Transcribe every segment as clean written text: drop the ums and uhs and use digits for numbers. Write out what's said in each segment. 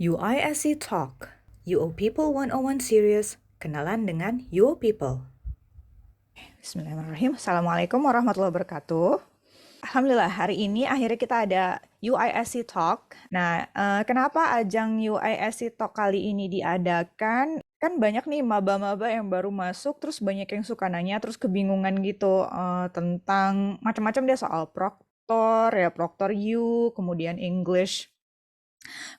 UISC Talk, UO People 101 Series, kenalan dengan UO People. Bismillahirrahmanirrahim. Assalamualaikum warahmatullahi wabarakatuh. Alhamdulillah, hari ini akhirnya kita ada UISC Talk. Nah, kenapa ajang UISC Talk kali ini diadakan? Kan banyak nih maba-maba yang baru masuk, terus banyak yang suka nanya, terus kebingungan gitu tentang macam-macam deh soal Proctor, ya Proctor U, kemudian English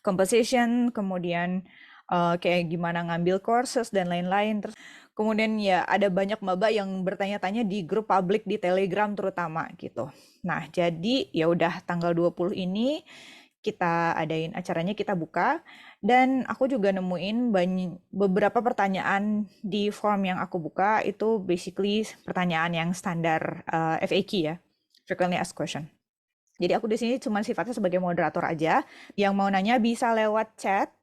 composition, kemudian kayak gimana ngambil courses dan lain-lain. Terus kemudian ya ada banyak maba yang bertanya-tanya di grup publik di Telegram terutama gitu. Nah, jadi ya udah tanggal 20 ini kita adain acaranya, kita buka, dan aku juga nemuin beberapa pertanyaan di form yang aku buka itu basically pertanyaan yang standar FAQ ya, frequently asked question. Jadi aku di sini cuma sifatnya sebagai moderator aja. Yang mau nanya bisa lewat chat,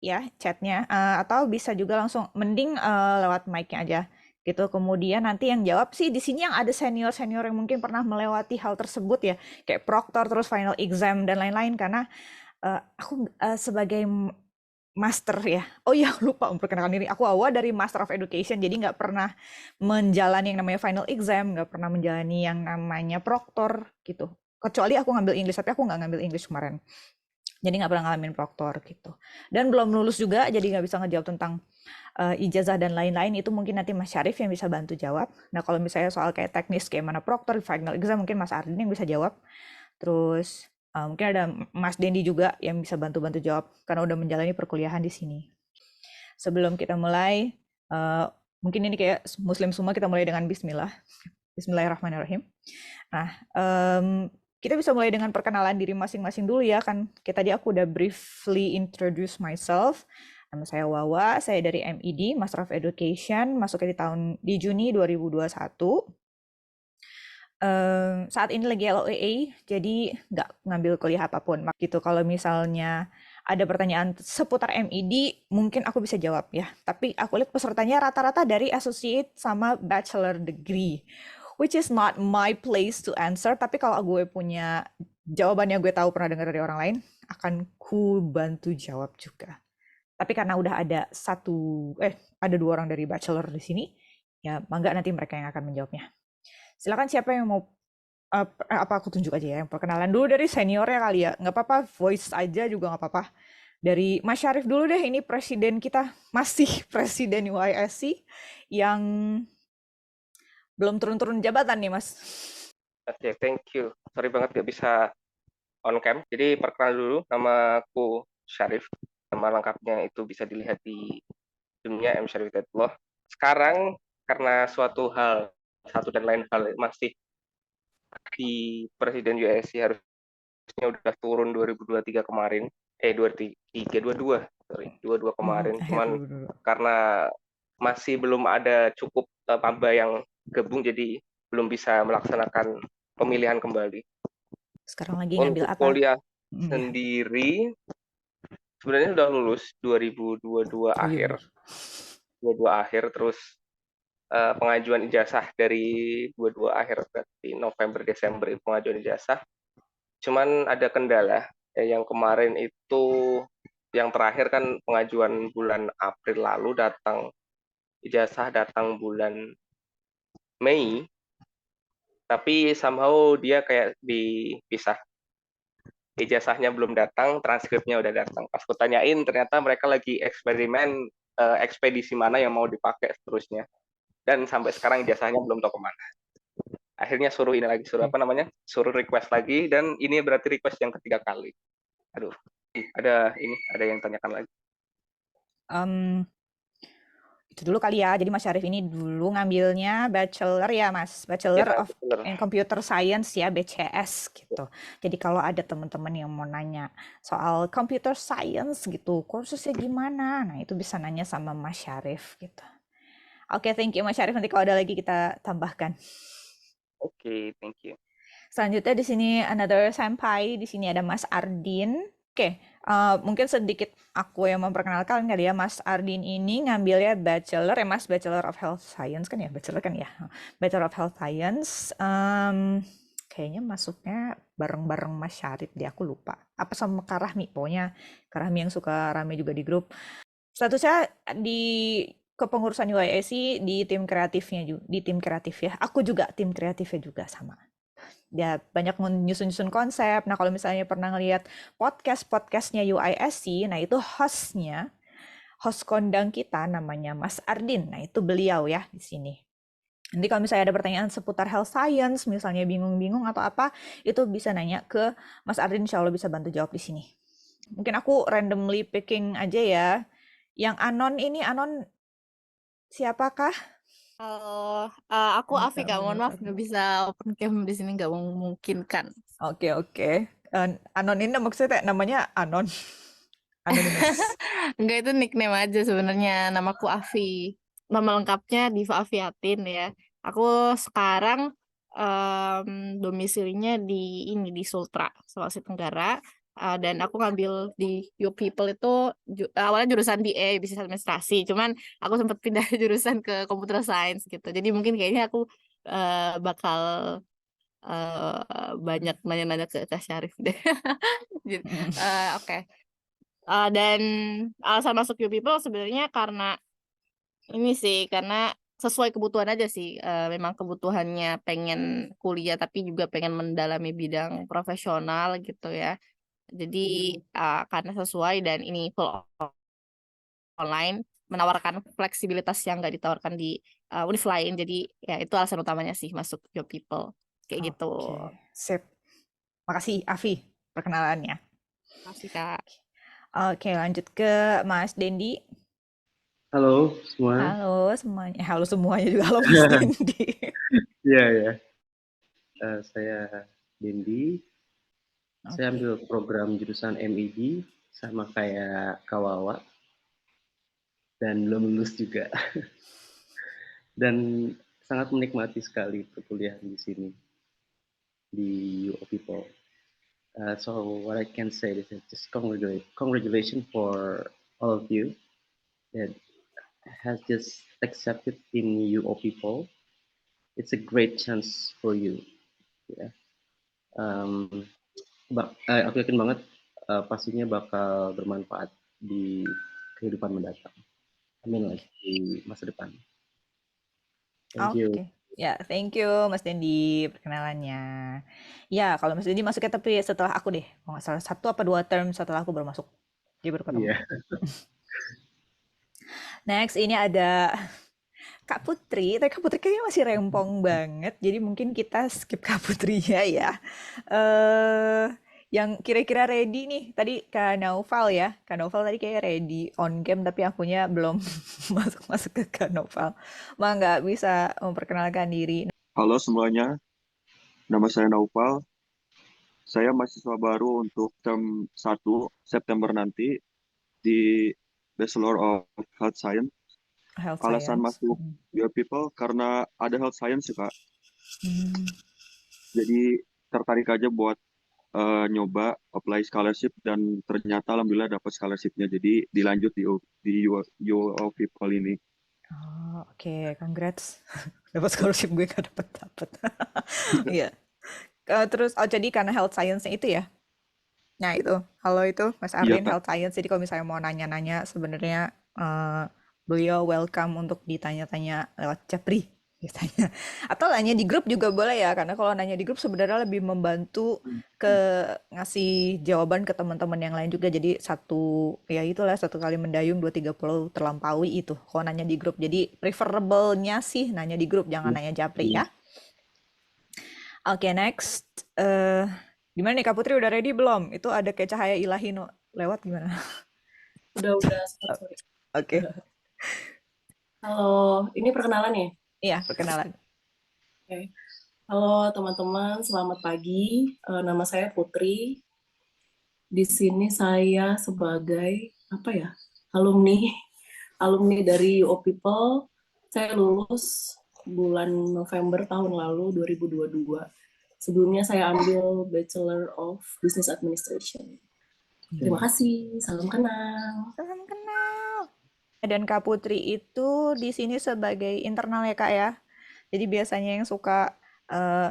ya chatnya, atau bisa juga langsung mending lewat mic-nya aja gitu. Kemudian nanti yang jawab sih di sini yang ada senior-senior yang mungkin pernah melewati hal tersebut ya, kayak proctor terus final exam dan lain-lain. Karena aku sebagai master ya. Oh iya, lupa memperkenalkan diri. Aku awal dari Master of Education, jadi nggak pernah menjalani yang namanya final exam, nggak pernah menjalani yang namanya proctor gitu. Kecuali aku ngambil English, tapi aku nggak ngambil English kemarin. Jadi nggak pernah ngalamin proctor gitu. Dan belum lulus juga, jadi nggak bisa ngejawab tentang ijazah dan lain-lain. Itu mungkin nanti Mas Syarif yang bisa bantu jawab. Nah kalau misalnya soal kayak teknis, kayak mana proctor, final exam, mungkin Mas Ardin yang bisa jawab. Terus mungkin ada Mas Dendi juga yang bisa bantu-bantu jawab karena udah menjalani perkuliahan di sini. Sebelum kita mulai, mungkin ini kayak Muslim semua, kita mulai dengan Bismillah. Bismillahirrahmanirrahim. Nah, kita bisa mulai dengan perkenalan diri masing-masing dulu ya kan. Tadi aku udah briefly introduce myself. Nama saya Wawa, saya dari MED, Master of Education, masuknya di Juni 2021. Saat ini lagi LOAA, jadi nggak ngambil kuliah apapun. Gitu, kalau misalnya ada pertanyaan seputar MED, mungkin aku bisa jawab ya. Tapi aku lihat pesertanya rata-rata dari associate sama bachelor degree, which is not my place to answer. Tapi kalau gue punya jawabannya, gue tahu pernah dengar dari orang lain, akan ku bantu jawab juga. Tapi karena udah ada ada 2 orang dari bachelor di sini, ya mangga nanti mereka yang akan menjawabnya. Silakan siapa yang mau apa aku tunjuk aja ya yang perkenalan dulu dari seniornya kali ya, nggak apa-apa voice aja juga nggak apa-apa. Dari Mas Syarif dulu deh, ini presiden kita, masih presiden UISC yang belum turun-turun jabatan nih Mas. Oke, thank you. Sorry banget gak bisa on cam. Jadi perkenalan dulu, nama aku Syarif. Nama lengkapnya itu bisa dilihat di dunia M. Syarif Hidayatullah. Sekarang karena satu dan lain hal masih di Presiden USC harusnya udah turun 2023 kemarin. 22 kemarin. Cuman karena masih belum ada cukup maba yang gabung, jadi belum bisa melaksanakan pemilihan kembali. Sekarang lagi ngambil Untuk apa? kuliah sendiri sebenarnya sudah lulus 2022 akhir. 22 akhir, terus pengajuan ijazah dari 22 akhir, berarti November Desember itu pengajuan ijazah. Cuman ada kendala yang kemarin itu, yang terakhir kan pengajuan bulan April lalu, ijazah datang bulan Mei, tapi somehow dia kayak dipisah. Ijazahnya belum datang, transkripnya udah datang. Pas aku tanyain, ternyata mereka lagi eksperimen ekspedisi mana yang mau dipakai seterusnya. Dan sampai sekarang ijazahnya belum tahu kemana. Akhirnya suruh suruh request lagi, dan ini berarti request yang ketiga kali. Aduh, ada yang tanyakan lagi. Itu dulu kali ya. Jadi Mas Syarif ini dulu ngambilnya bachelor ya Mas, Bachelor of in Computer Science ya, BCS gitu. Jadi kalau ada teman-teman yang mau nanya soal computer science gitu, kursusnya gimana? Nah, itu bisa nanya sama Mas Syarif gitu. Oke, thank you Mas Syarif. Nanti kalau ada lagi kita tambahkan. Oke, thank you. Selanjutnya di sini another senpai, di sini ada Mas Ardin. Oke, mungkin sedikit aku yang memperkenalkan kali ya. Mas Ardin ini ngambilnya bachelor ya Mas, Bachelor of Health Science kan ya, Bachelor kan ya, Bachelor of Health Science. kayaknya masuknya bareng-bareng Mas Syarif deh, aku lupa. Apa sama Kak Rahmi, pokoknya Kak Rahmi yang suka rame juga di grup. Statusnya di kepengurusan UISC di tim kreatifnya juga, di tim kreatif ya. Aku juga tim kreatifnya juga sama. Ya banyak nyusun-nyusun konsep. Nah kalau misalnya pernah ngelihat podcastnya UISC, nah itu host kondang kita namanya Mas Ardin. Nah itu beliau ya di sini. Nanti kalau misalnya ada pertanyaan seputar health science, misalnya bingung-bingung atau apa, itu bisa nanya ke Mas Ardin, insya Allah bisa bantu jawab di sini. Mungkin aku randomly picking aja ya. Yang Anon ini, Anon siapakah? Halo, aku Bisa Afi Kak, mohon maaf memulai. nggak bisa open cam di sini, nggak memungkinkan. Oke, oke. Anon ini maksudnya namanya Anon. Anonymous. Enggak, itu nickname aja sebenarnya. Namaku Afi. Nama lengkapnya Diva Afiatin ya. Aku sekarang domisilinya di Sultra, Sulawesi Tenggara. Dan aku ngambil di You People itu awalnya jurusan BA, Bisnis Administrasi. Cuman aku sempat pindah jurusan ke Computer Science gitu. Jadi mungkin kayaknya aku bakal banyak nanya-nanya ke Kak Syarif deh. Jadi, oke. Dan alasan masuk You People sebenarnya karena ini sih, karena sesuai kebutuhan aja sih. Memang kebutuhannya pengen kuliah tapi juga pengen mendalami bidang profesional gitu ya. Jadi karena sesuai dan ini full online, menawarkan fleksibilitas yang nggak ditawarkan di univ lain. Jadi ya itu alasan utamanya sih masuk You People. Kayak gitu. Oke, sip. Makasih, Afi, perkenalannya. Makasih Kak. Oke, lanjut ke Mas Dendi. Halo semua. Halo semuanya. Halo semuanya juga. Halo Mas Dendi. Iya, ya. Saya Dendi. Saya Oke. ambil program jurusan MED sama kayak Kawawa dan belum lulus juga. Dan sangat menikmati sekali perkuliahan di sini di UO People. So what I can say is just congratulations for all of you that has just accepted in UO People. It's a great chance for you. Yeah. Aku yakin banget pastinya bakal bermanfaat di kehidupan mendatang. Amin lagi di masa depan. Thank you. Oke. Ya, thank you Mas Dendi perkenalannya. Ya, kalau Mas Dendi masuknya tapi setelah aku deh. Kalau nggak salah 1 atau 2 term setelah aku baru masuk. Dia baru ketemu. Iya. Next, ini ada Kak Putri. Tapi Kak Putri kayaknya masih rempong banget. Jadi mungkin kita skip Kak Putrinya ya. eh yang kira-kira ready nih. Tadi Kak Naufal ya. Kak Naufal tadi kayak ready on game. Tapi akunya belum masuk-masuk ke Kak Naufal. Mah nggak bisa memperkenalkan diri. Halo semuanya, nama saya Naufal. Saya mahasiswa baru untuk term 1 September nanti di Bachelor of Health Science. Health Alasan science. masuk Your People karena ada Health Science sih, Kak. Hmm. Jadi tertarik aja buat nyoba apply scholarship dan ternyata alhamdulillah dapat scholarshipnya. Jadi dilanjut di Your People ini. Oh, oke, congrats. Dapat scholarship gue gak dapet. Iya. Terus, jadi karena health science-nya itu ya? Nah itu, halo itu Mas Iya, Ardin Kak. health science. Jadi kalau misalnya mau nanya-nanya, sebenarnya beliau welcome untuk ditanya-tanya lewat Japri biasanya. Atau nanya di grup juga boleh ya, karena kalau nanya di grup sebenarnya lebih membantu ke ngasih jawaban ke teman-teman yang lain juga. Jadi ya itulah, 1 kali mendayung 2 3 pulau terlampaui itu. Kalau nanya di grup, jadi preferable-nya sih nanya di grup, jangan nanya Japri ya. Oke, next. Gimana nih Kak Putri, udah ready belum? Itu ada kayak cahaya ilahi lewat gimana? Udah, sorry. Oke. Halo, ini perkenalan ya? Iya, perkenalan. Oke. Halo teman-teman, selamat pagi. Nama saya Putri. Di sini saya sebagai alumni dari UO People. Saya lulus bulan November tahun lalu 2022. Sebelumnya saya ambil Bachelor of Business Administration. Terima kasih, salam kenal. Salam kenal. Dan Kak Putri itu di sini sebagai internal ya Kak ya. Jadi biasanya yang suka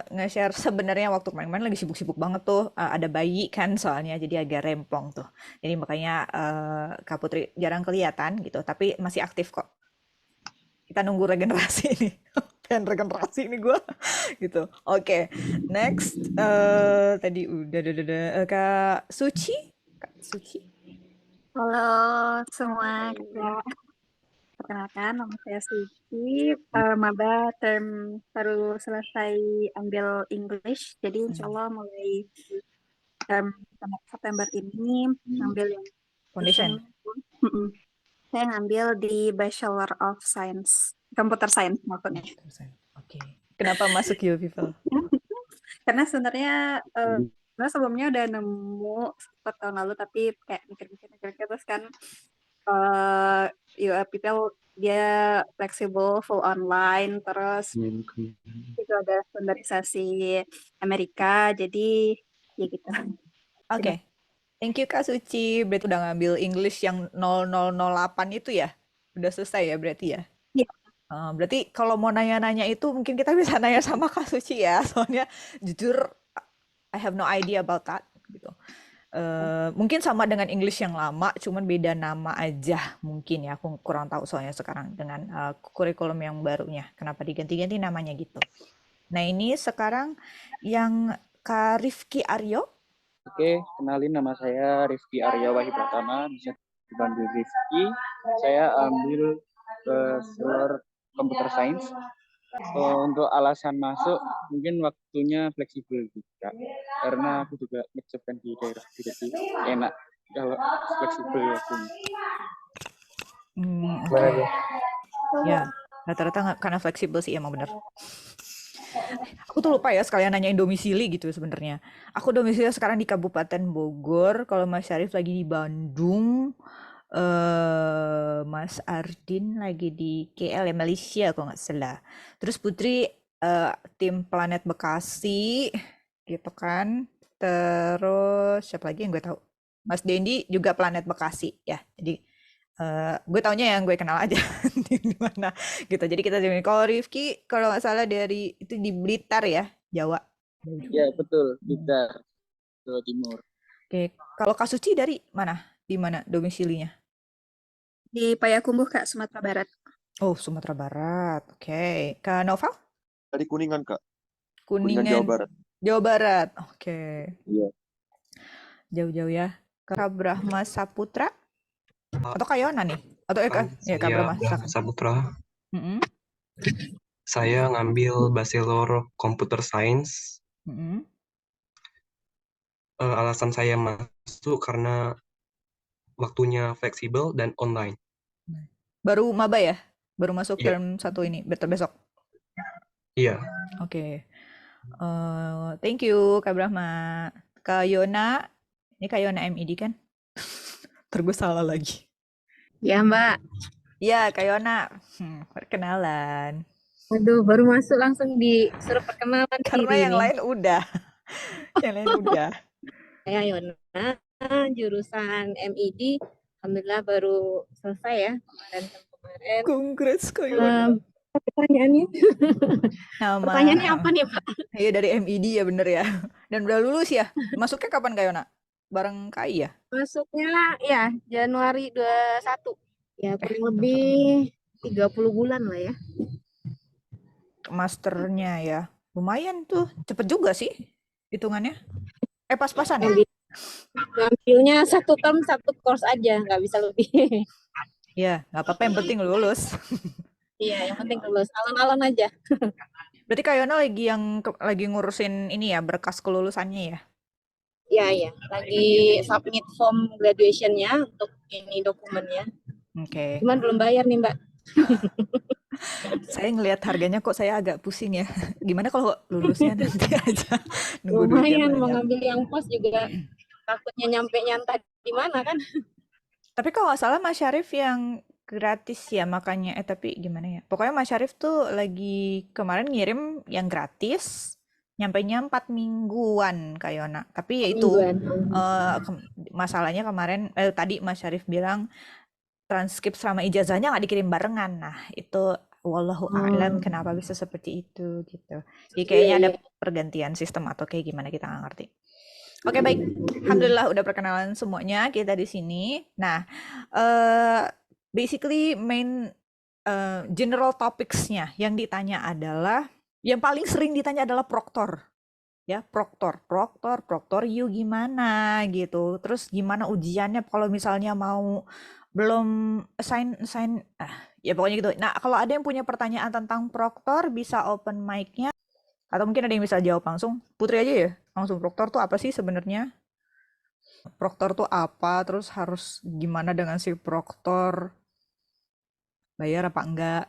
nge-share sebenarnya waktu main-main lagi sibuk-sibuk banget tuh. Ada bayi kan soalnya jadi agak rempong tuh. Jadi makanya Kak Putri jarang kelihatan gitu, tapi masih aktif kok. Kita nunggu regenerasi ini. Dan regenerasi ini gue gitu. Oke, next tadi udah. Kak Suci, Kak Suci. Halo semua, perkenalkan nama saya Suci, maba term baru selesai ambil English, jadi insya Allah mulai term September ini ngambil yang Foundation. Saya ngambil di Bachelor of Science, Computer Science maksudnya. Oke. Kenapa masuk You People? Karena sebenarnya sebelumnya udah nemu 4 tahun lalu, tapi kayak mikir-mikir terus kan People dia fleksibel, full online, terus itu ada standarisasi Amerika, jadi ya gitu. Oke. Thank you Kak Suci. Berarti udah ngambil English yang 0008 itu ya? Udah selesai ya berarti ya? Iya. Berarti kalau mau nanya-nanya itu mungkin kita bisa nanya sama Kak Suci ya. Soalnya jujur I have no idea about that gitu. Mungkin sama dengan English yang lama, cuman beda nama aja mungkin ya. Aku kurang tahu soalnya sekarang dengan kurikulum yang barunya. Kenapa diganti-ganti namanya gitu. Nah ini sekarang yang Kak Rifki Aryo. Oke, kenalin nama saya Rifki Arya Wahyu Pratama, bisa dipanggil Rifki. Saya ambil Bachelor Computer Science. Untuk alasan masuk, mungkin waktunya fleksibel juga. Karena aku juga ngejob kan di daerah, jadi enak kalau fleksibel waktunya. Okay. Ya, rata-rata karena fleksibel sih emang bener. Aku tuh lupa ya sekalian nanyain domisili gitu sebenarnya. Aku domisili sekarang di Kabupaten Bogor. Kalau Mas Syarif lagi di Bandung, Mas Ardin lagi di KL ya, Malaysia kalau nggak salah. Terus Putri tim Planet Bekasi gitu kan. Terus siapa lagi yang gue tahu? Mas Dendi juga Planet Bekasi ya. Jadi gue taunya yang gue kenal aja di mana gitu. Jadi kita jadi kalau Rifki kalau nggak salah dari itu di Blitar ya, Jawa. Ya betul, Blitar, Jawa Timur. Oke, kalau Kak Suci dari mana? Di mana domisilinya? Di Payakumbuh, Kak, Sumatera Barat. Oh, Sumatera Barat. Oke. Kak Noval? Dari Kuningan, Kak. Kuningan, Jawa Barat. Jawa Barat. Oke. Iya. Jauh-jauh ya. Kak Brahma Saputra? Atau Kak Yona nih? Atau Kak Brahma Saputra. Saya ngambil Bachelor Computer Science. Alasan saya masuk karena waktunya fleksibel dan online. Baru maba ya? Baru masuk term 1 ini, besok? Iya. Oke. Thank you Kak Brahma. Kak Yona, ini Kak Yona MID kan? Terus salah lagi. Ya Mbak. Ya Kak Yona, perkenalan. Aduh, baru masuk langsung disuruh perkenalan. Karena yang lain udah. Yang lain udah. Saya Yona, jurusan MID. Alhamdulillah baru selesai ya kemarin. Congrats Kak Yona. Pertanyaannya? Pertanyaannya apa nih Pak? Iya dari MID ya bener ya. Dan udah lulus ya. Masuknya kapan Kak Yona? Bareng KI ya? Masuknya ya Januari 21. Ya kurang lebih 30 bulan lah ya. Masternya ya. Lumayan tuh. Cepet juga sih hitungannya. Pas-pasan ya? Ngambilnya 1 term 1 course aja. Nggak bisa lebih. Iya, nggak apa-apa yang penting lulus. Iya, yang penting lulus. Alon-alon aja. Berarti Kak Yona lagi ngurusin ini ya, berkas kelulusannya ya? Iya. Lagi submit form graduation-nya untuk ini dokumennya. Oke. Cuman belum bayar nih Mbak. Saya ngelihat harganya kok saya agak pusing ya. Gimana kalau lulusnya nanti aja? Lumayan mau ngambil yang pos juga takutnya nyampe nyantah di mana kan? Tapi kalau nggak salah Mas Syarif yang gratis ya makanya. Tapi gimana ya? Pokoknya Mas Syarif tuh lagi kemarin ngirim yang gratis. Nyampainya 4 mingguan Kak Yona. Tapi ya itu masalahnya kemarin tadi Mas Syarif bilang transkrip sama ijazahnya nggak dikirim barengan. Nah itu wallahu a'lam kenapa bisa seperti itu gitu. Jadi kayaknya ada pergantian sistem atau kayak gimana kita nggak ngerti. Oke, baik. Alhamdulillah udah perkenalan semuanya kita di sini. Nah, basically main general topics-nya yang ditanya adalah yang paling sering ditanya adalah proktor. Ya, proktor you gimana gitu. Terus gimana ujiannya kalau misalnya mau belum assign ya pokoknya gitu. Nah, kalau ada yang punya pertanyaan tentang proktor bisa open mic-nya atau mungkin ada yang bisa jawab langsung. Putri aja ya. Langsung proktor tuh apa sih sebenarnya? Proktor tuh apa? Terus harus gimana dengan si proktor? Bayar apa enggak?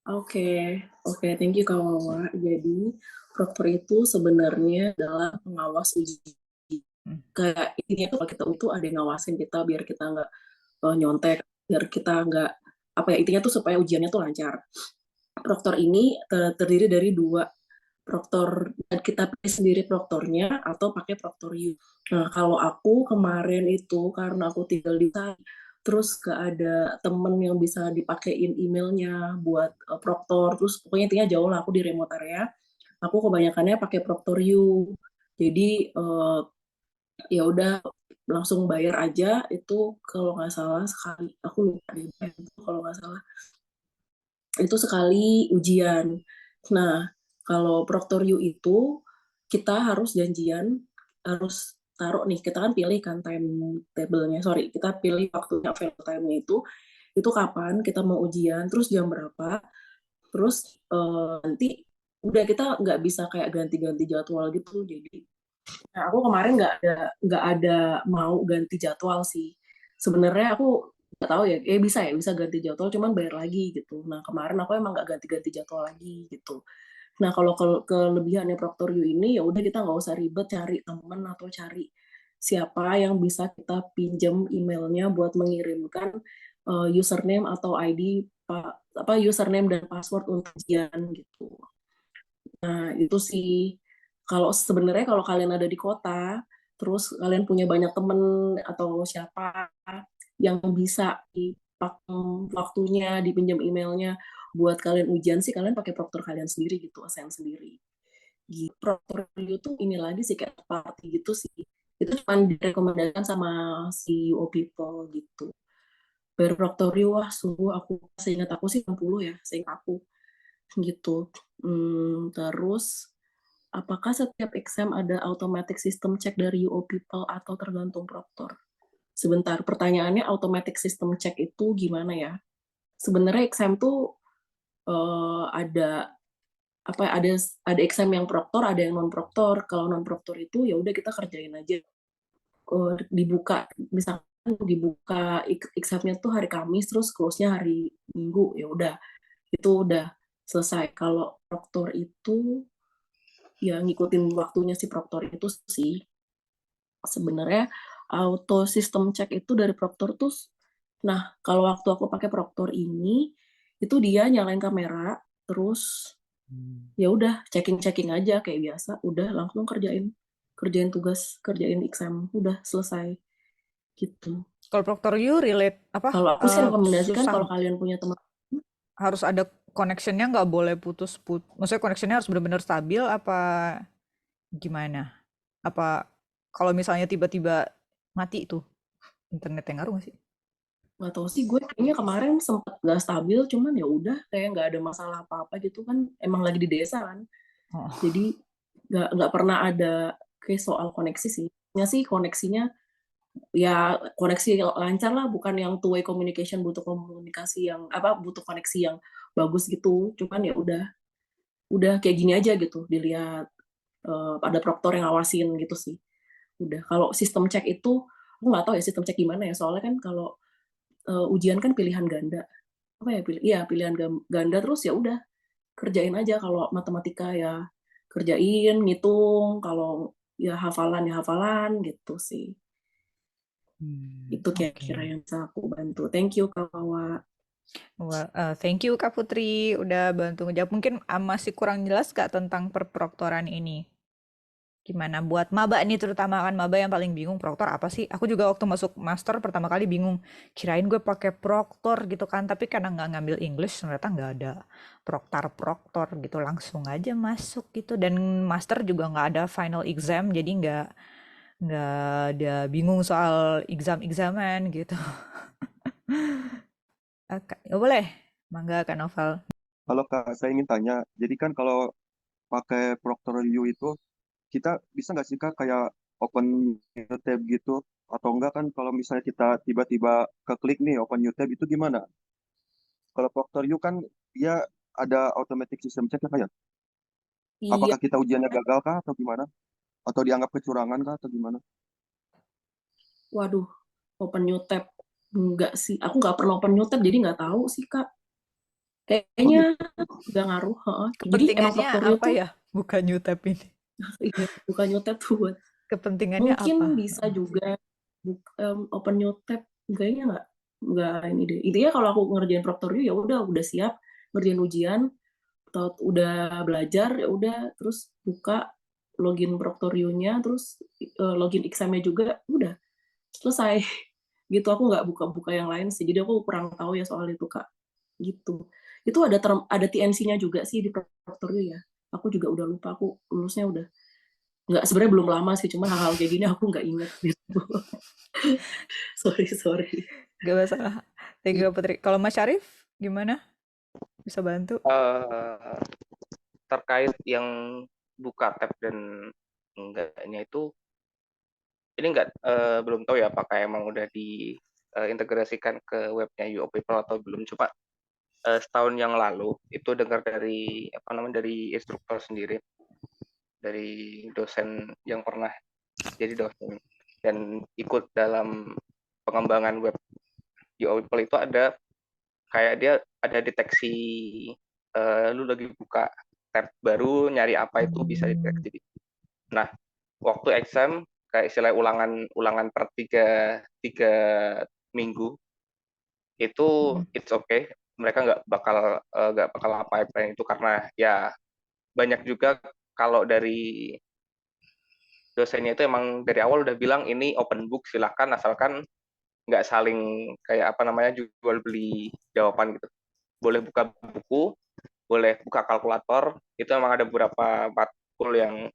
Oke, thank you Kak Wawa. Jadi, proktor itu sebenarnya adalah pengawas uji. Kayak intinya tuh kalau kita itu ada yang ngawasin kita biar kita nggak nyontek, biar kita nggak apa ya, intinya tuh supaya ujiannya tuh lancar. Proktor ini terdiri dari 2 proktor, dan kita pilih sendiri proktornya atau pakai proktor you. Nah, kalau aku kemarin itu karena aku tinggal di sana, terus gak ada temen yang bisa dipakein emailnya buat proktor, terus pokoknya intinya jauh lah, aku di remote area, aku kebanyakannya pakai proktor you. Jadi ya udah langsung bayar aja, itu kalau nggak salah sekali, aku lupa deh, kalau nggak salah itu sekali ujian. Nah, kalau Proctor U itu kita harus janjian, harus taruh nih, kita kan pilih kan timetable-nya, kita pilih waktunya, available time-nya itu kapan kita mau ujian, terus jam berapa, terus nanti udah kita nggak bisa kayak ganti-ganti jadwal gitu. Jadi, nah aku kemarin nggak ada mau ganti jadwal sih. Sebenarnya aku nggak tahu ya, bisa ganti jadwal, cuman bayar lagi gitu. Nah kemarin aku emang nggak ganti-ganti jadwal lagi gitu. Nah kalau kelebihannya Proctor U ini ya udah kita nggak usah ribet cari temen atau cari siapa yang bisa kita pinjam emailnya buat mengirimkan username atau ID username dan password untuk ujian gitu. Nah itu sih kalau sebenarnya kalau kalian ada di kota terus kalian punya banyak temen atau siapa yang bisa dipakai waktunya, dipinjam emailnya buat kalian ujian sih, kalian pakai proktor kalian sendiri gitu, assign sendiri. Gitu. Proktor itu ini lagi sih kayak party gitu sih. Itu cuma direkomendasikan sama CEO people gitu. Proktorio, wah sungguh seingat aku sih 60 ya, seingat aku gitu. Terus apakah setiap exam ada automatic system check dari UO people atau tergantung proktor? Sebentar, pertanyaannya automatic system check itu gimana ya? Sebenarnya exam tuh ada exam yang proktor, ada yang non proktor. Kalau non proktor itu ya udah kita kerjain aja. Dibuka examnya tuh hari Kamis, terus close-nya hari Minggu, ya udah itu udah selesai. Kalau proktor itu ya ngikutin waktunya si proktor itu sih. Sebenarnya auto system check itu dari proktor tuh, nah kalau waktu aku pakai proktor ini itu dia nyalain kamera terus ya udah checking aja kayak biasa, udah langsung kerjain tugas, kerjain exam, udah selesai gitu. Kalau proktor you relate apa? Kalau aku sih rekomendasikan susah. kalau kalian punya teman Harus ada connection-nya, nggak boleh putus. Maksudnya connection-nya harus benar-benar stabil apa gimana? Apa kalau misalnya tiba-tiba mati itu internetnya ngaruh nggak sih? nggak tahu sih, gue kayaknya kemarin sempat nggak stabil, cuman ya udah kayak nggak ada masalah apa-apa gitu kan, emang lagi di desa kan, jadi nggak pernah ada kayak soal koneksi sih. Koneksinya ya koneksi lancar lah, bukan yang two way communication, butuh komunikasi yang butuh koneksi yang bagus gitu, cuman ya udah kayak gini aja gitu, dilihat ada proktor yang ngawasin gitu sih. Udah, kalau sistem cek itu aku nggak tahu ya sistem cek gimana ya, soalnya kan kalau ujian kan pilihan ganda, pilihan ganda, terus ya udah kerjain aja. Kalau matematika ya kerjain, ngitung, kalau ya hafalan gitu sih. Itu kira-kira yang bisa aku bantu. Thank you Kak Wawa. Well, thank you Kak Putri udah bantu ngejawab. Mungkin masih kurang jelas Kak tentang perproktoran ini? Gimana buat maba nih, terutama kan maba yang paling bingung proktor apa sih? Aku juga waktu masuk master pertama kali bingung. Kirain gue pakai proktor gitu kan, tapi karena nggak ngambil English ternyata nggak ada proktor gitu, langsung aja masuk gitu. Dan master juga nggak ada final exam, jadi nggak ada bingung soal examen gitu. Ya boleh, mangga Kak Novel. Kalau Kak, saya ingin tanya, jadi kan kalau pakai Proctor U itu, kita bisa nggak sih Kak kayak open new tab gitu? Atau enggak kan kalau misalnya kita tiba-tiba keklik nih open new tab itu gimana? Kalau Proctor U kan dia ada automatic system check ya Kak ya? Iya, Apakah kita ujiannya gagal kah atau gimana? Atau dianggap kecurangan kah atau gimana? waduh, open new tab. Enggak sih, aku nggak pernah open new tab, jadi nggak tahu sih, Kak. Oh Kayaknya gitu. nggak ngaruh. Heeh. Jadi emang Kepentingannya Proctorio apa tuh, ya? Bukan new tab ini. iya, bukan new tab tuh buat. Kepentingannya Mungkin apa? bisa juga open new tab, kayaknya nggak ini deh. Intinya kalau aku ngerjain Proctorio ya udah siap ngerjain ujian, atau udah belajar ya udah, terus buka login Proctorionya, terus login examnya juga, udah selesai. Gitu, aku nggak buka-buka yang lain sih, jadi aku kurang tahu ya soal itu, Kak. Gitu. Itu ada TNC-nya juga sih di Proctorio ya. Aku juga udah lupa, aku lulusnya udah nggak, sebenarnya belum lama sih, cuman hal-hal kayak gini aku nggak inget gitu. sorry. Gak masalah. Thank you, Putri. Kalau Mas Syarif, gimana? Bisa bantu? Terkait yang buka tab dan enggaknya itu, ini belum tahu ya apakah emang udah diintegrasikan ke webnya UO People atau belum. Cuma setahun yang lalu itu dengar dari dari instruktur sendiri, dari dosen yang pernah jadi dosen dan ikut dalam pengembangan web UO People, itu ada kayak dia ada deteksi, lu lagi buka tab baru nyari apa itu bisa dideteksi. Nah, waktu exam kayak istilah ulangan per tiga minggu itu it's okay, mereka nggak bakal apa-apain itu, karena ya banyak juga kalau dari dosennya itu emang dari awal udah bilang ini open book, silahkan asalkan nggak saling kayak jual beli jawaban gitu. Boleh buka buku, boleh buka kalkulator, itu emang ada beberapa matkul yang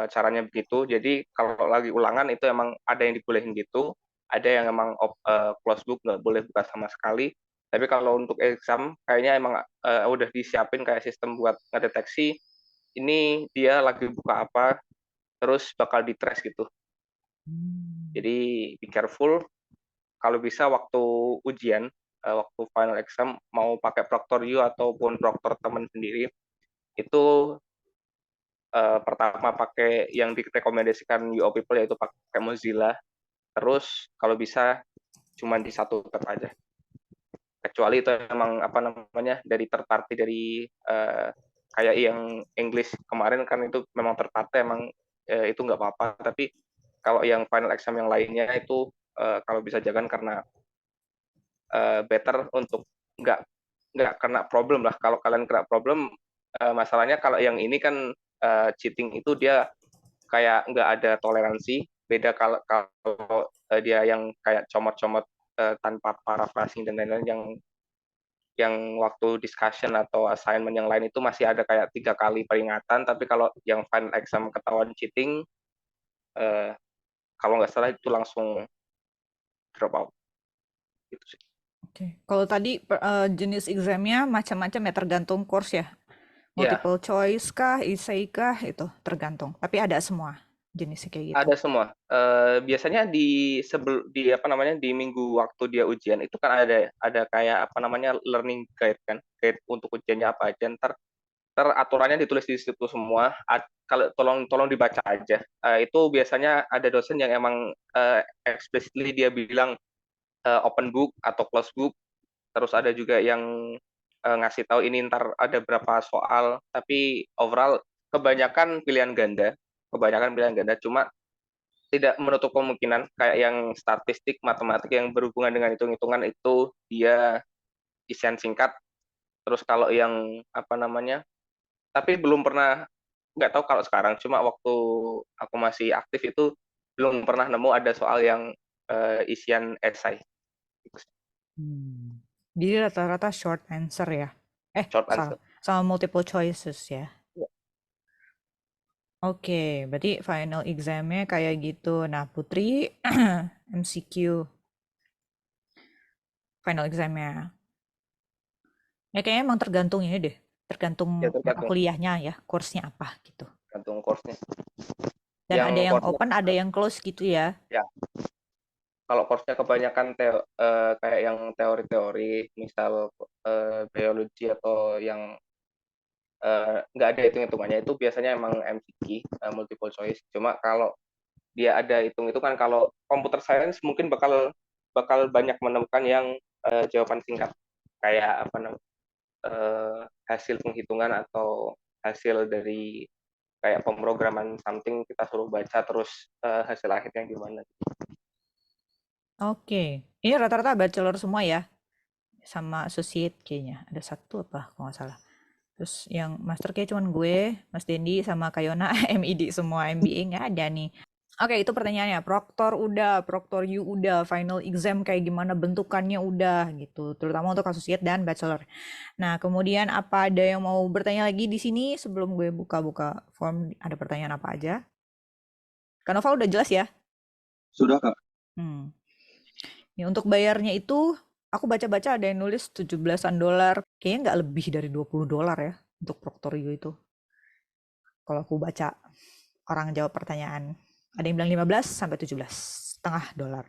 caranya begitu. Jadi kalau lagi ulangan itu emang ada yang dibolehin gitu, ada yang emang close book, nggak boleh buka sama sekali. Tapi kalau untuk exam kayaknya emang udah disiapin kayak sistem buat ngedeteksi ini dia lagi buka apa, terus bakal di-trace gitu. Jadi be careful, kalau bisa waktu ujian, waktu final exam mau pakai Proctorio ataupun Proctor teman sendiri, itu pertama pakai yang direkomendasikan UO People, yaitu pakai Mozilla. Terus kalau bisa cuma di satu tab aja. Kecuali itu emang dari third party, dari kayak yang English kemarin kan itu memang third party, emang itu nggak apa-apa. Tapi kalau yang final exam yang lainnya itu kalau bisa jangan, karena better untuk nggak kena problem lah. Kalau kalian kena problem, masalahnya kalau yang ini kan cheating itu dia kayak nggak ada toleransi. Beda kalau dia yang kayak comot-comot tanpa paraphrasing dan lain-lain, yang waktu discussion atau assignment yang lain itu masih ada kayak 3 kali peringatan. Tapi kalau yang final exam ketahuan cheating, kalau nggak salah itu langsung drop out gitu sih. Oke. Kalau tadi jenis examnya macam-macam ya, tergantung course ya. Ya, Multiple choice kah, essay kah, itu tergantung. Tapi ada semua jenisnya kayak gitu. ada semua. Biasanya di minggu waktu dia ujian itu kan ada kayak learning guide kan, guide untuk ujiannya apa aja. Ntar aturannya ditulis di situ semua. Kalau tolong dibaca aja. Itu biasanya ada dosen yang emang explicitly dia bilang open book atau close book. Terus ada juga yang ngasih tahu ini ntar ada berapa soal, tapi overall kebanyakan pilihan ganda. Cuma tidak menutup kemungkinan kayak yang statistik, matematik yang berhubungan dengan hitung-hitungan itu dia isian singkat. Terus kalau yang tapi belum pernah nggak tahu kalau sekarang, cuma waktu aku masih aktif itu belum pernah nemu ada soal yang isian esai. Jadi rata-rata short answer ya? Short Salah. answer. Sama multiple choices ya? Ya. Oke, berarti final examnya kayak gitu. Nah, Putri, MCQ final examnya. Ya kayaknya emang tergantung ini deh. Tergantung Ya, mata tergantung kuliahnya ya, course-nya apa gitu. course-nya. Dan ada yang course-nya open, ada yang close gitu ya. ya. Kalau course-nya kebanyakan kayak yang teori-teori, misal biologi atau yang nggak ada hitung-hitungannya, itu biasanya emang MCQ, multiple choice. Cuma kalau dia ada hitung-hitungan, kalau computer science mungkin bakal banyak menemukan yang jawaban singkat, kayak apa namanya, hasil penghitungan atau hasil dari kayak pemrograman something, kita suruh baca terus hasil akhirnya gimana. Oke, ini rata-rata bachelor semua ya, sama associate kayaknya. Ada satu apa kalau nggak salah. Terus yang master kayak cuman gue, Mas Dendi sama Kayona MID semua, MBA nggak ada nih. Oke, itu pertanyaannya. Proctor udah, Proctor U udah, final exam kayak gimana bentukannya udah gitu, terutama untuk associate dan bachelor. Nah, kemudian apa ada yang mau bertanya lagi di sini sebelum gue buka-buka form? Ada pertanyaan apa aja? Kak Nova udah jelas ya? Sudah, Kak. Ya, untuk bayarnya itu aku baca-baca ada yang nulis $17. Kayaknya nggak lebih dari $20 ya untuk Proctor U itu. Kalau aku baca orang jawab pertanyaan. Ada yang bilang 15 sampai 17,5 dolar.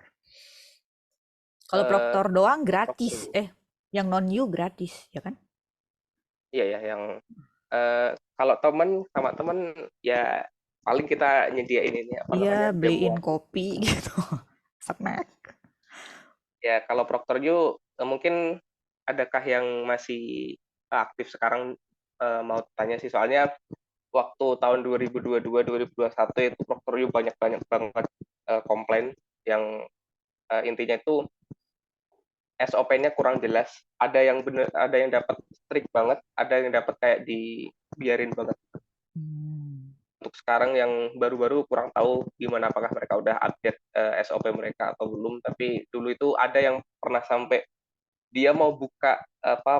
Kalau Proctor doang gratis. Yang non U gratis, ya kan? Iya ya, yang kalau sama temen ya paling kita nyediain ini apa namanya, beliin kopi gitu. Snack. Ya, kalau Proctor U mungkin adakah yang masih aktif sekarang, mau tanya sih, soalnya waktu tahun 2022-2021 itu Proctor U banyak banget komplain yang intinya itu SOP-nya kurang jelas. Ada yang bener, ada yang dapat strict banget, ada yang dapat kayak dibiarin banget. Untuk sekarang yang baru-baru kurang tahu gimana, apakah mereka udah update SOP mereka atau belum. Tapi dulu itu ada yang pernah sampai dia mau buka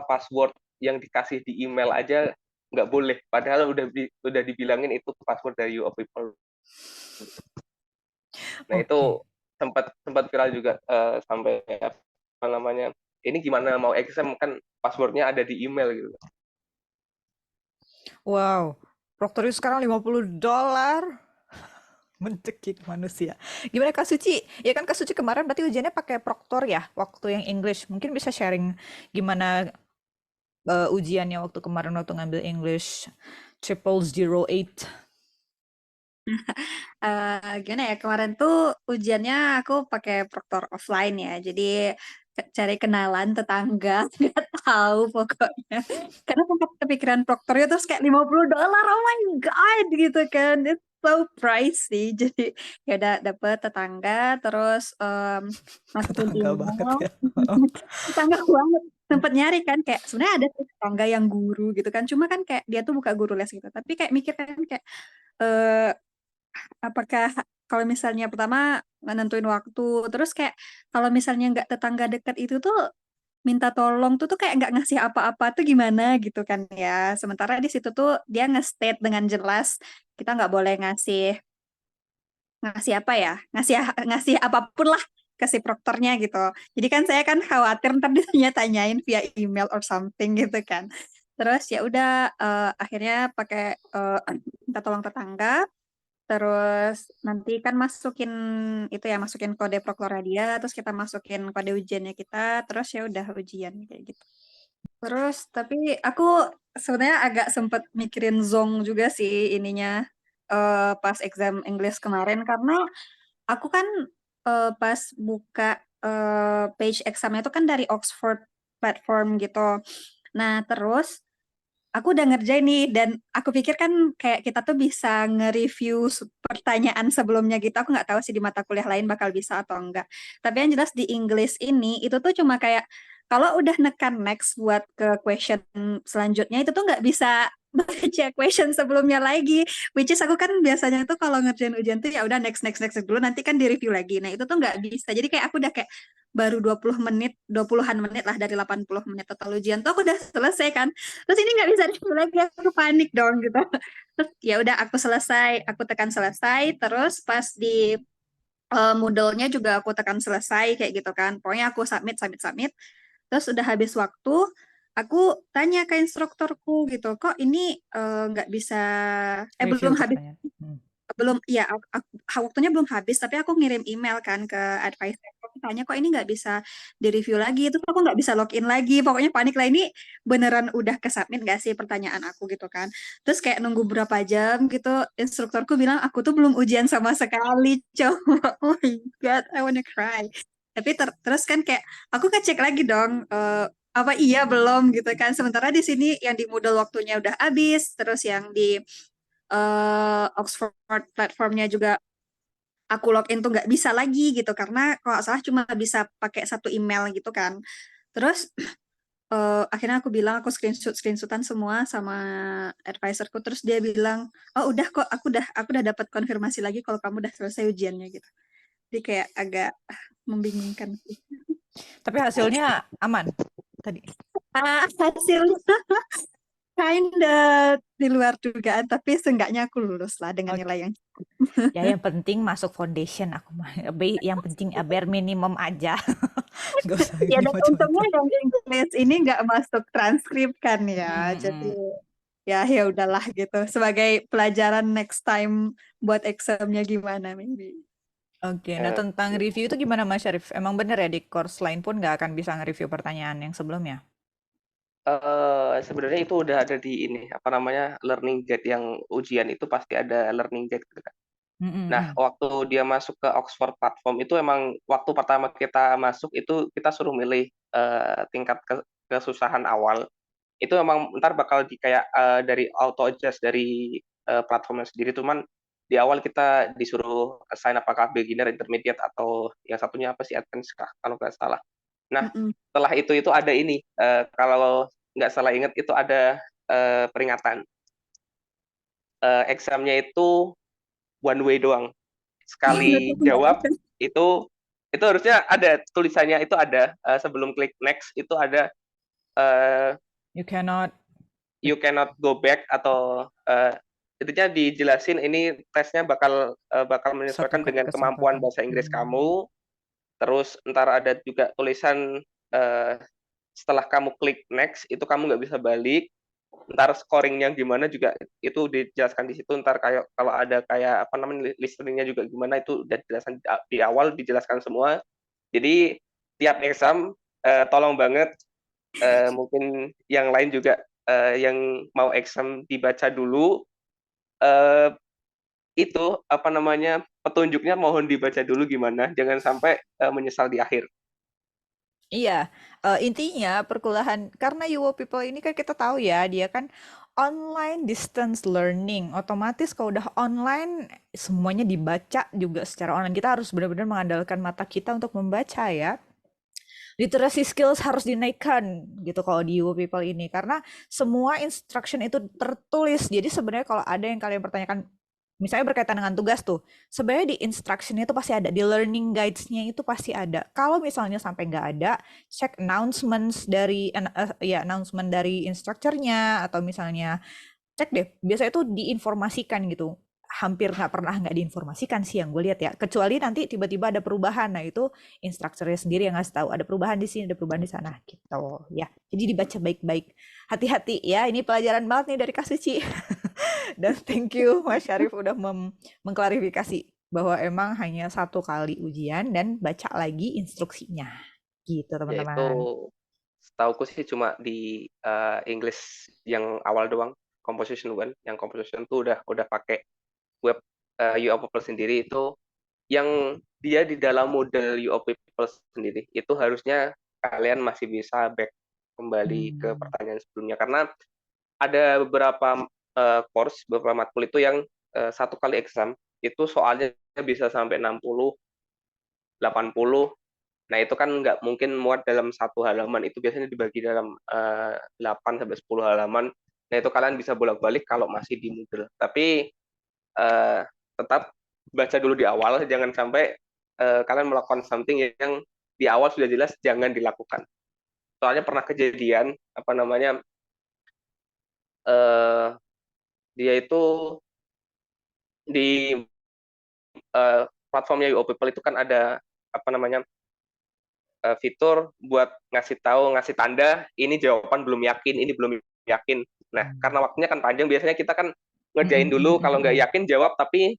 password yang dikasih di email aja nggak boleh, padahal udah dibilangin itu password dari You People. Nah, itu sempat viral juga, sampai apa namanya, ini gimana mau exam kan passwordnya ada di email gitu. Wow, Proctor U sekarang $50. Mencekik manusia. Gimana Kak Suci? Ya kan Kak Suci kemarin berarti ujiannya pakai Proctor ya, waktu yang English. Mungkin bisa sharing gimana ujiannya waktu kemarin waktu ngambil English 0008. Gimana ya, kemarin tuh ujiannya aku pakai Proctor offline ya, jadi cari kenalan tetangga, nggak tahu pokoknya. Karena sempat kepikiran Proctornya terus kayak $50, oh my god gitu kan, it's so pricey. Jadi ya udah dapet tetangga, terus masukin Tetangga email. banget ya. Tetangga banget. Sempet nyari kan, kayak sebenarnya ada tuh tetangga yang guru gitu kan, cuma kan kayak dia tuh buka guru les gitu, tapi kayak mikir kan kayak apakah kalau misalnya pertama nentuin waktu, terus kayak kalau misalnya nggak tetangga dekat itu tuh minta tolong tuh kayak nggak ngasih apa-apa tuh gimana gitu kan ya. Sementara di situ tuh dia nge-state dengan jelas kita nggak boleh ngasih apa ya, ngasih apapun lah ke si proktornya gitu. Jadi kan saya kan khawatir ntar ditanya-tanyain via email or something gitu kan. Terus ya udah akhirnya pakai minta tolong tetangga. Terus nanti kan masukin itu ya, masukin kode proktornya dia, terus kita masukin kode ujiannya kita, terus ya udah ujian kayak gitu. Terus tapi aku sebenarnya agak sempet mikirin zong juga sih ininya pas exam English kemarin, karena aku kan pas buka page examnya itu kan dari Oxford platform gitu. Nah terus aku udah ngerjain nih, dan aku pikir kan kayak kita tuh bisa nge-review pertanyaan sebelumnya gitu. Aku nggak tahu sih di mata kuliah lain bakal bisa atau enggak. Tapi yang jelas di English ini itu tuh cuma kayak kalau udah nekan next buat ke question selanjutnya itu tuh nggak bisa baca question sebelumnya lagi, which is aku kan biasanya tuh kalau ngerjain ujian tuh ya udah next next next dulu, nanti kan di review lagi. Nah itu tuh nggak bisa, jadi kayak aku udah kayak baru 20 menit, 20-an menit lah dari 80 menit total ujian tuh aku udah selesai kan, terus ini nggak bisa review lagi, aku panik dong gitu. Terus ya udah aku selesai, aku tekan selesai, terus pas di Moodle-nya juga aku tekan selesai kayak gitu kan, pokoknya aku submit submit submit. Terus udah habis waktu, aku tanya ke instrukturku gitu, kok ini nggak bisa, Review belum habis, pertanyaan. belum, ya waktunya belum habis, tapi aku ngirim email kan ke advisor. Aku tanya kok ini nggak bisa di-review lagi, itu aku nggak bisa login lagi. Pokoknya panik lah, ini beneran udah kesubmit nggak sih pertanyaan aku gitu kan. Terus kayak nunggu berapa jam gitu, instrukturku bilang aku tuh belum ujian sama sekali, coba. Oh my God, I wanna cry. Tapi terus kan kayak aku ngecek lagi dong, apa iya belum gitu kan. Sementara di sini yang di Moodle waktunya udah habis, terus yang di Oxford platformnya juga aku login tuh nggak bisa lagi gitu, karena kalau nggak salah cuma bisa pakai satu email gitu kan. Terus akhirnya aku bilang, aku screenshotan semua sama advisorku, terus dia bilang, oh udah kok, aku udah dapat konfirmasi lagi kalau kamu udah selesai ujiannya gitu. Jadi kayak agak membingungkan sih. Tapi hasilnya aman tadi. Hasilnya kinda di luar dugaan, tapi seenggaknya aku lulus lah dengan Oke. nilai yang Ya yang penting masuk foundation aku mah. Yang penting bare minimum aja. Gak usah ya, ini dan untungnya macam-macam. yang English ini nggak masuk transkrip kan ya, jadi ya udahlah gitu, sebagai pelajaran next time buat examnya gimana maybe. Oke, nah tentang review itu gimana Mas Syarif? Emang bener ya di course lain pun nggak akan bisa nge-review pertanyaan yang sebelumnya? Sebenarnya itu udah ada di ini, apa namanya, learning guide, yang ujian itu pasti ada learning guide gitu kan. Nah, waktu dia masuk ke Oxford platform itu emang waktu pertama kita masuk itu kita suruh milih tingkat kesusahan awal. Itu emang ntar bakal kayak dari auto adjust dari platformnya sendiri, cuman di awal kita disuruh assign apakah beginner, intermediate, atau yang satunya apa sih, advanced kah kalau nggak salah. Nah, setelah itu ada ini, kalau nggak salah ingat itu ada peringatan. Examnya itu one way doang. Sekali jawab itu harusnya ada tulisannya, itu ada sebelum klik next itu ada You cannot go back, atau intinya dijelasin ini tesnya bakal menyesuaikan satu dengan kemampuan kesempatan. bahasa Inggris kamu. Terus ntar ada juga tulisan setelah kamu klik next itu kamu nggak bisa balik. Ntar scoringnya gimana juga itu dijelaskan di situ. Ntar kayak kalau ada kayak apa namanya listeningnya juga gimana, itu udah dijelaskan di awal, dijelaskan semua. Jadi tiap exam tolong banget mungkin yang lain juga yang mau exam dibaca dulu itu apa namanya, petunjuknya mohon dibaca dulu gimana, jangan sampai menyesal di akhir. Iya, intinya perkuliahan karena UO People ini kan kita tahu ya, dia kan online distance learning. Otomatis kalau udah online semuanya dibaca juga secara online. Kita harus benar-benar mengandalkan mata kita untuk membaca ya. Literasi skills harus dinaikkan gitu kalau di UO People ini, karena semua instruction itu tertulis. Jadi sebenarnya kalau ada yang kalian pertanyakan, misalnya berkaitan dengan tugas tuh, sebenarnya di instruction itu pasti ada, di learning guides-nya itu pasti ada. Kalau misalnya sampai nggak ada, cek announcements dari announcement dari instructor-nya, atau misalnya cek deh, biasanya itu diinformasikan gitu. Hampir nggak pernah nggak diinformasikan sih yang gue lihat ya, kecuali nanti tiba-tiba ada perubahan. Nah itu instrukturnya sendiri yang ngasih tahu ada perubahan di sini, ada perubahan di sana gitu ya. Jadi dibaca baik-baik, hati-hati ya, ini pelajaran banget nih dari Kak Suci. Dan thank you Mas Syarif udah mengklarifikasi bahwa emang hanya 1 kali ujian dan baca lagi instruksinya gitu Ya itu teman-teman. setauku sih cuma di English yang awal doang, composition 1. Yang composition tuh udah pakai web UO People sendiri, itu yang dia di dalam model UO People sendiri itu harusnya kalian masih bisa back kembali ke pertanyaan sebelumnya, karena ada beberapa course, beberapa matkul itu yang 1 kali exam itu soalnya bisa sampai 60, 80. Nah itu kan nggak mungkin muat dalam 1 halaman, itu biasanya dibagi dalam 8 sampai 10 halaman. Nah, itu kalian bisa bolak-balik kalau masih di Moodle. Tapi tetap baca dulu di awal, jangan sampai kalian melakukan something yang di awal sudah jelas jangan dilakukan. Soalnya pernah kejadian dia itu di platformnya UO People itu kan ada fitur buat ngasih tanda ini jawaban belum yakin, ini belum yakin. Nah, karena waktunya kan panjang, biasanya kita kan ngerjain dulu, kalau nggak yakin jawab, tapi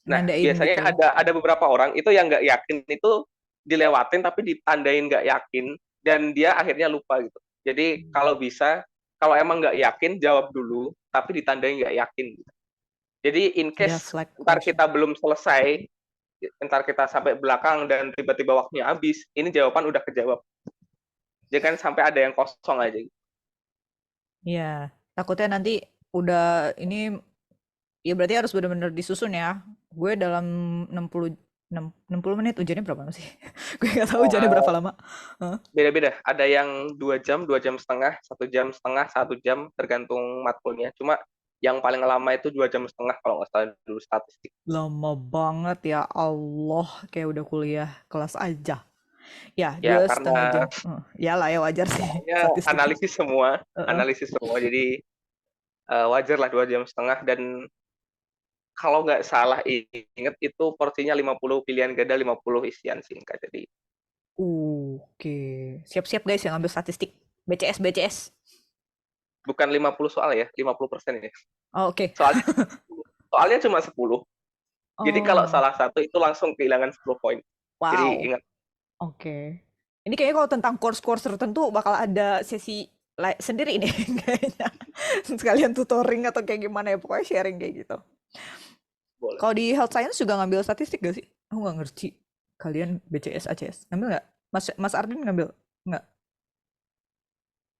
Nandain biasanya gitu. ada beberapa orang itu yang nggak yakin itu dilewatin tapi ditandain nggak yakin dan dia akhirnya lupa gitu. Jadi kalau bisa, kalau emang nggak yakin jawab dulu tapi ditandain nggak yakin. Jadi in case ntar kita belum selesai, ntar kita sampai belakang dan tiba-tiba waktunya habis, ini jawaban udah kejawab. Jangan sampai ada yang kosong aja. Iya, takutnya nanti udah ini ya berarti harus benar-benar disusun ya. Gue dalam 60 menit ujiannya berapa lama sih? Gue nggak tahu ujiannya berapa lama. Beda-beda. Ada yang 2 jam, 2 jam setengah, 1 jam setengah, 1 jam tergantung matkulnya. Cuma yang paling lama itu 2 jam setengah kalau nggak salah dulu statistik. Lama banget ya Allah, kayak udah kuliah kelas aja. Ya, Ya 2,5 jam. Ya lah ya wajar sih. Analisis semua. Jadi wajar lah 2 jam setengah dan kalau nggak salah inget itu porsinya 50 pilihan ganda, 50 isian singkat. Jadi Oke. Siap-siap guys yang ngambil statistik. BCS. Bukan 50 soal ya, 50% ya. Oh, oke. Soalnya cuma 10. Jadi kalau salah satu itu langsung kehilangan 10 poin. Wow. Jadi ingat. Oke. Ini kayaknya kalau tentang course-course tertentu bakal ada sesi sendiri nih kayaknya. Sekalian tutoring atau kayak gimana ya, pokoknya sharing kayak gitu. Kalau di health science juga ngambil statistik gak sih? Aku nggak ngerti. Kalian BCS, ACS ngambil nggak? Mas Ardin ngambil nggak?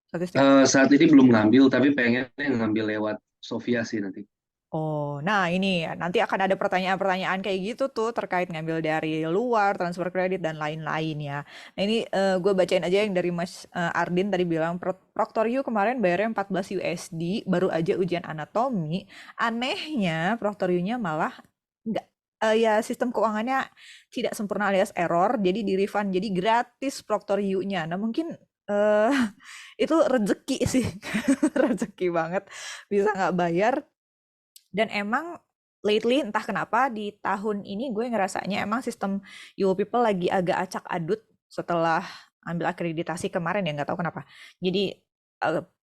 Statistik? Saat ini belum ngambil, tapi pengen ngambil lewat Sofia sih nanti. Oh, nah ini nanti akan ada pertanyaan-pertanyaan kayak gitu tuh terkait ngambil dari luar, transfer kredit dan lain-lain ya. Nah ini gue bacain aja yang dari Mas Ardin tadi bilang Proctor U kemarin bayarnya 14 USD baru aja ujian anatomi. Anehnya Proctor U-nya malah nggak ya sistem keuangannya tidak sempurna alias error, jadi di refund jadi gratis Proctor U-nya. Nah mungkin itu rezeki sih, rezeki banget bisa nggak bayar. Dan emang lately entah kenapa di tahun ini gue ngerasanya emang sistem UO People lagi agak acak adut setelah ambil akreditasi kemarin ya, nggak tahu kenapa. Jadi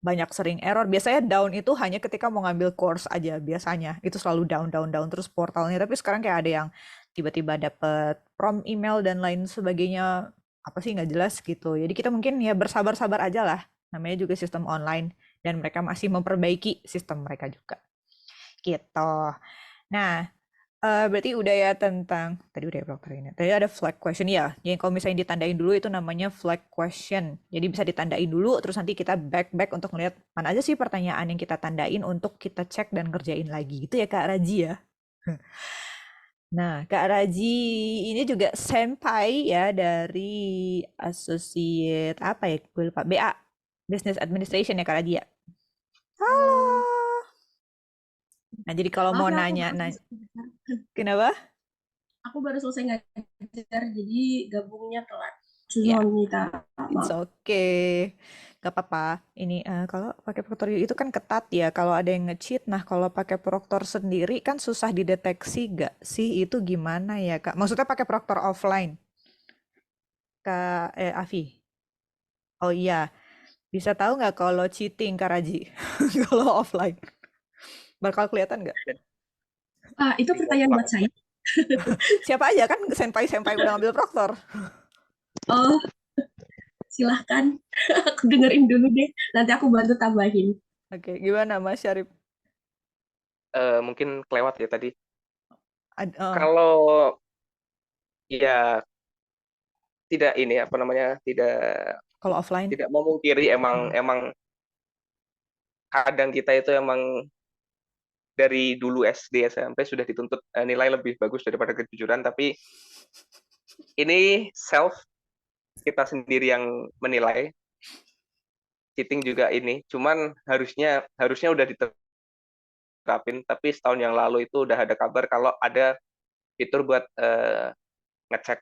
banyak sering error. Biasanya down itu hanya ketika mau ngambil course aja biasanya. Itu selalu down terus portalnya. Tapi sekarang kayak ada yang tiba-tiba dapet prompt email dan lain sebagainya. Apa sih nggak jelas gitu. Jadi kita mungkin ya bersabar-sabar aja lah. Namanya juga sistem online dan mereka masih memperbaiki sistem mereka juga. Gitu. Nah, berarti udah ya tentang tadi udah ya Proctor ini. Tadi ada flag question ya. Jadi kalau misalnya ditandain dulu itu namanya flag question. Jadi bisa ditandain dulu terus nanti kita back untuk ngeliat mana aja sih pertanyaan yang kita tandain untuk kita cek dan kerjain lagi. Gitu ya Kak Raji ya. Nah, Kak Raji ini juga senpai ya dari associate apa ya? Gue lupa. BA, Business Administration ya Kak Raji ya. Halo. Nah, jadi kalau mau nanya, kenapa? Aku baru selesai ngajar, jadi gabungnya telat. Ya, it's okay. Gak apa-apa. Ini kalau pakai Proctor itu kan ketat ya. Kalau ada yang nge-cheat, nah kalau pakai Proctor sendiri kan susah dideteksi gak sih? Itu gimana ya Kak? Maksudnya pakai Proctor offline? Kak Afi? Oh iya. Bisa tahu nggak kalau cheating Kak Raji? Kalau offline? Bakal kelihatan nggak? Itu pertanyaan buat saya. Siapa aja kan senpai udah ngambil Proctor. Oh, silahkan. Aku dengerin dulu deh. Nanti aku bantu tambahin. Oke, gimana Mas Syarif? Mungkin kelewat ya tadi. Kalau ya tidak ini tidak kalau offline tidak memungkiri emang kadang kita itu emang dari dulu SD SMP sudah dituntut nilai lebih bagus daripada kejujuran, tapi ini kita sendiri yang menilai. cheating juga ini. Cuman harusnya udah diterapin, tapi setahun yang lalu itu udah ada kabar kalau ada fitur buat ngecek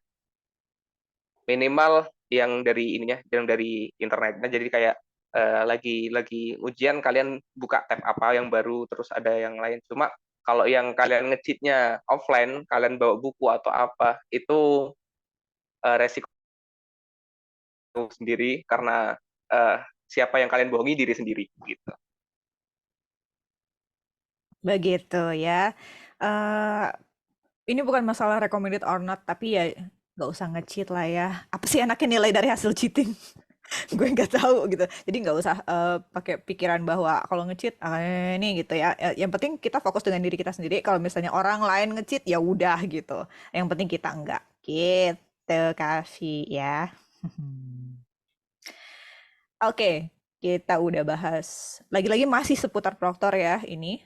minimal yang dari ininya, yang dari internetnya. Jadi kayak lagi ujian kalian buka tab apa yang baru, terus ada yang lain. Cuma kalau yang kalian nge-cheatnya offline, kalian bawa buku atau apa, itu resiko sendiri karena siapa yang kalian bohongi, diri sendiri gitu. Begitu ya. Eh, ini bukan masalah recommended or not, tapi ya nggak usah nge-cheat lah ya. Apa sih enaknya nilai dari hasil cheating? Gue nggak tahu gitu. Jadi nggak usah pakai pikiran bahwa kalau nge-cheat ini gitu ya. Yang penting kita fokus dengan diri kita sendiri. Kalau misalnya orang lain nge-cheat ya udah gitu. Yang penting kita enggak. Gitu kasih ya. Oke, kita udah bahas. Lagi-lagi masih seputar proktor ya ini.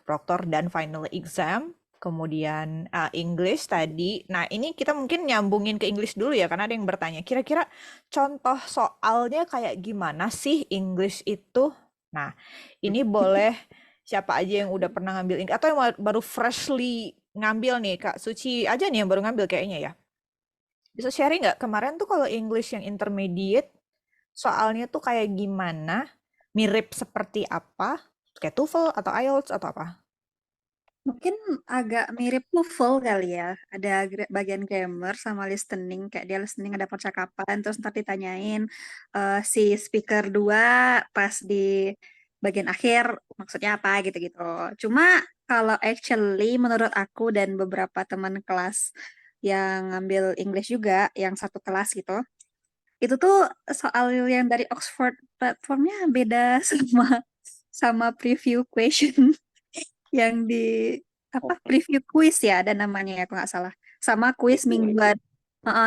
Proktor dan final exam. Kemudian English tadi. Nah, ini kita mungkin nyambungin ke English dulu ya, karena ada yang bertanya, kira-kira contoh soalnya kayak gimana sih English itu? Nah, ini boleh siapa aja yang udah pernah ngambil English, atau yang baru freshly ngambil nih, Kak Suci aja nih yang baru ngambil kayaknya ya. Bisa sharing nggak kemarin tuh kalau English yang intermediate, soalnya tuh kayak gimana? Mirip seperti apa? Kayak TOEFL atau IELTS atau apa? Mungkin agak mirip TOEFL kali ya. Ada bagian grammar sama listening. Kayak dia listening ada percakapan, terus ntar ditanyain si speaker 2 pas di bagian akhir maksudnya apa gitu-gitu. Cuma kalau actually menurut aku dan beberapa teman kelas yang ngambil English juga, yang satu kelas gitu, itu tuh soal yang dari Oxford platformnya beda sama preview question yang di apa preview quiz ya ada namanya ya kalau nggak salah, sama quiz mingguan.